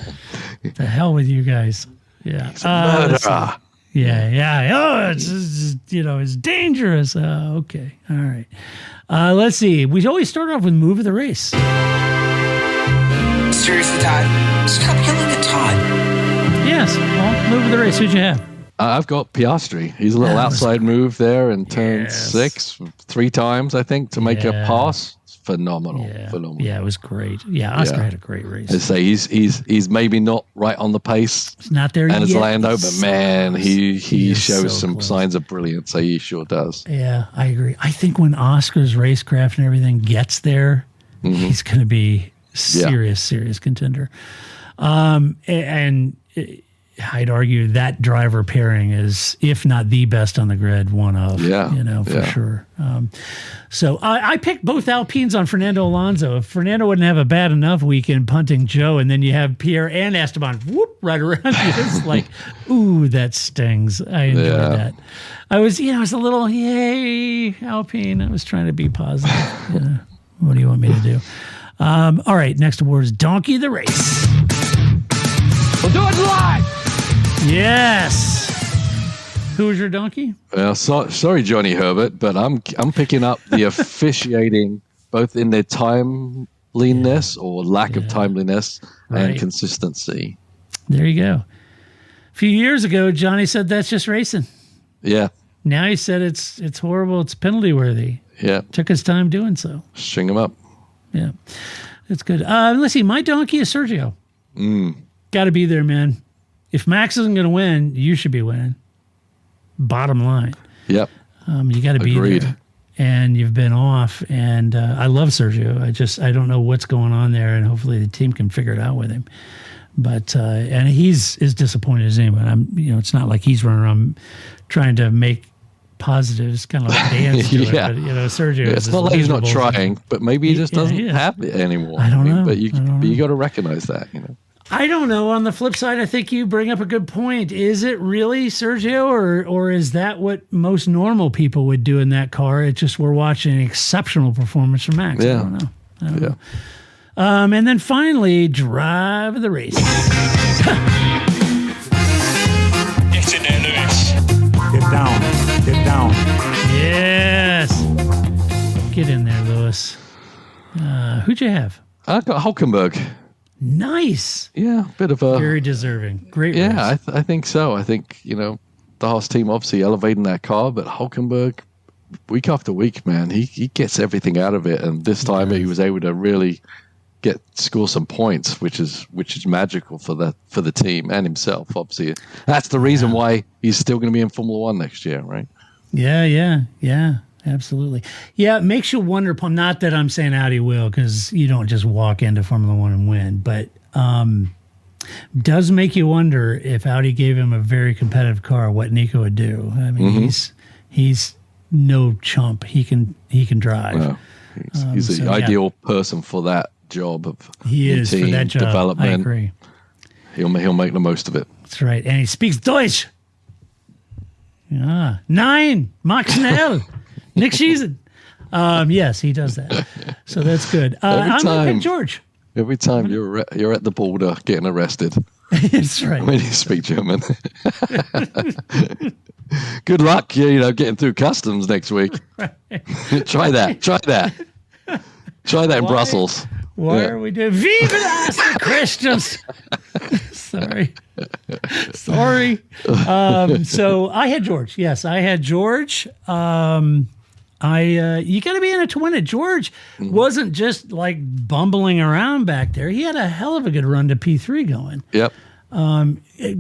The hell with you guys. Yeah. He's a murderer. Yeah. Oh, it's dangerous. Okay. All right. Let's see. We always start off with move of the race. Seriously, Todd? Stop yelling at Todd. Yes. Well, move of the race. Who'd you have? I've got Piastri. He's a little outside move there in turn 6, 3 times, I think, to make a pass. Phenomenal. Yeah, it was great. Yeah, Oscar had a great race. I say he's maybe not right on the pace. It's not there yet. And it's Lando, but man, he shows some close. signs of brilliance. He sure does. Yeah, I agree. I think when Oscar's racecraft and everything gets there, he's going to be serious contender. And I'd argue that driver pairing is, if not the best on the grid, one of, for sure. So I picked both Alpines on Fernando Alonso. If Fernando wouldn't have a bad enough weekend punting Joe, and then you have Pierre and Esteban right around you, it's like, ooh, that stings. I enjoyed that. I was a little, yay, Alpine. I was trying to be positive. What do you want me to do? All right, next award is Donkey of the Race. We'll do it live. Yes. Who was your donkey? Well, sorry, Johnny Herbert, but I'm picking up the officiating, both in their timeliness or lack of timeliness and consistency. There you go. A few years ago, Johnny said that's just racing. Yeah. Now he said it's horrible. It's penalty worthy. Yeah. Took his time doing so. String him up. Yeah. That's good. Let's see. My donkey is Sergio. Got to be there, man. If Max isn't going to win, you should be winning. Bottom line. Yep. You got to be there. And you've been off. And I love Sergio. I don't know what's going on there, and hopefully the team can figure it out with him. But and he's as disappointed as anyone. It's not like he's running around trying to make positives, kind of like dance to it. But Sergio. It's not like he's not trying, but maybe he just doesn't have it anymore. I don't know. But you got to recognize that. I don't know. On the flip side, I think you bring up a good point. Is it really Sergio, or is that what most normal people would do in that car? It's just we're watching an exceptional performance from Max. Yeah. I don't know. And then finally, Drive of the Race. Get in there, Lewis. Get down. Get down. Yes. Get in there, Lewis. Who'd you have? I got Hulkenberg. Nice. Yeah, bit of a... Very deserving. Great race. Yeah, I think so. I think, the Haas team obviously elevating that car, but Hulkenberg, week after week, man, he gets everything out of it. And this time he was able to really score some points, which is magical for the team and himself, obviously. That's the reason why he's still going to be in Formula One next year, right? Yeah. Absolutely. Yeah, it makes you wonder, not that I'm saying Audi will, because you don't just walk into Formula One and win, but does make you wonder if Audi gave him a very competitive car, what Nico would do. I mean, he's no chump. He can drive. Well, he's the ideal person for that job of team for that job. Development. I agree. He'll make the most of it. That's right. And he speaks Deutsch. Nein, mach schnell. Nick Sheehan. Yes, he does that. So that's good. I'm going to pick George. Every time you're at the border getting arrested. That's right. When you speak German. Good luck, getting through customs next week. Right. Try that. Try that in Brussels. Why are we doing Viva las Christians? Sorry. So I had George. Yes, I had George. You got to be in it to win it. George wasn't just like bumbling around back there. He had a hell of a good run to P3 going. Yep.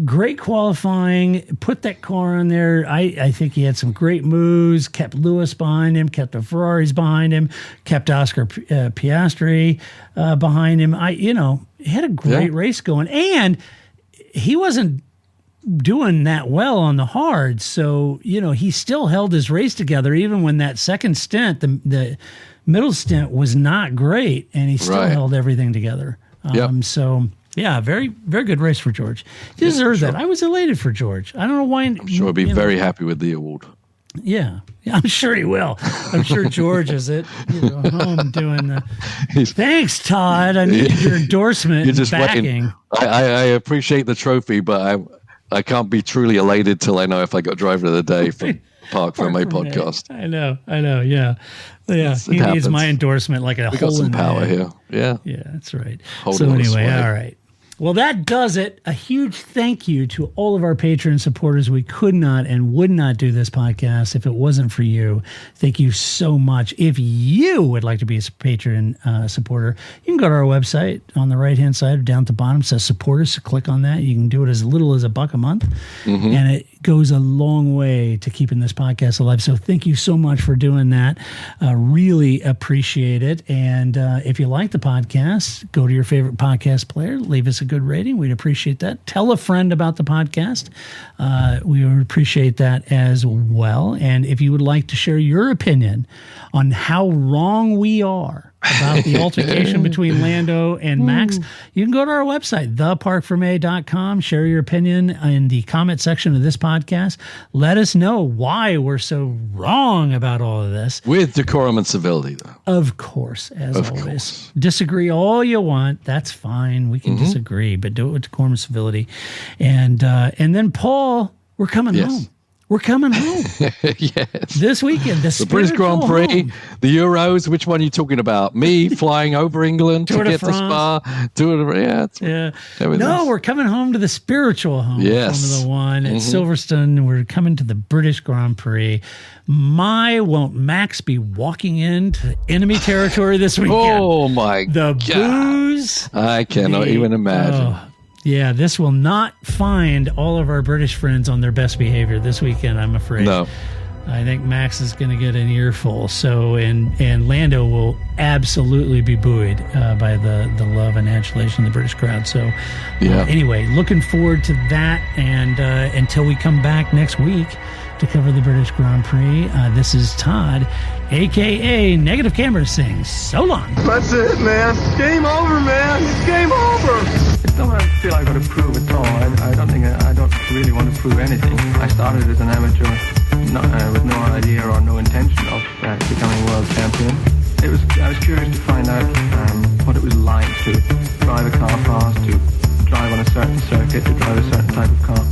Great qualifying, put that car on there. I think he had some great moves, kept Lewis behind him, kept the Ferraris behind him, kept Oscar Piastri behind him. He had a great race going, and he wasn't doing that well on the hard. So, he still held his race together, even when that second stint, the middle stint was not great, and he still held everything together. So, yeah, very, very good race for George. He deserves that. I was elated for George. I don't know why. I'm sure he'll be very happy with the award. Yeah, I'm sure he will. I'm sure George is at home doing the. Thanks, Todd. I need your endorsement. You're just backing. I appreciate the trophy, but I can't be truly elated till I know if I got driver of the day for Park for my podcast. I know. Yeah. He needs my endorsement like a hole in the got some power here. Yeah. Yeah, that's right. All right. Well, that does it. A huge thank you to all of our Patreon supporters. We could not and would not do this podcast if it wasn't for you. Thank you so much. If you would like to be a Patreon supporter, you can go to our website on the right-hand side, down at the bottom, it says supporters. So click on that. You can do it as little as $1 a month. And it goes a long way to keeping this podcast alive. So thank you so much for doing that. Really appreciate it. And if you like the podcast, go to your favorite podcast player, leave us a good rating. We'd appreciate that. Tell a friend about the podcast. We would appreciate that as well. And if you would like to share your opinion on how wrong we are about the altercation between Lando and Max, you can go to our website, theparkformay.com. Share your opinion in the comment section of this podcast. Let us know why we're so wrong about all of this. With decorum and civility, though. Of course, as always. Disagree all you want. That's fine. We can disagree, but do it with decorum and civility. And then, Paul, we're coming home. We're coming home. Yes. This weekend. The British Grand Prix, the Euros. Which one are you talking about? Me flying over England to get to Spa? No, we're coming home to the spiritual home. Yes. Formula One at Silverstone. We're coming to the British Grand Prix. Won't Max be walking into enemy territory this weekend? Oh, my God. The booze. I cannot even imagine. Yeah, this will not find all of our British friends on their best behavior this weekend, I'm afraid. No. I think Max is going to get an earful. So, and Lando will absolutely be buoyed by the love and adulation of the British crowd. So, anyway, looking forward to that. And until we come back next week to cover the British Grand Prix, this is Todd, a.k.a. Negative Camera, saying so long. That's it, man. Game over, man. It's game over. It's not what I feel I've got to prove at all. I don't really want to prove anything. I started as an amateur with no idea or no intention of becoming world champion. I was curious to find out what it was like to drive a car fast, to drive on a certain circuit, to drive a certain type of car.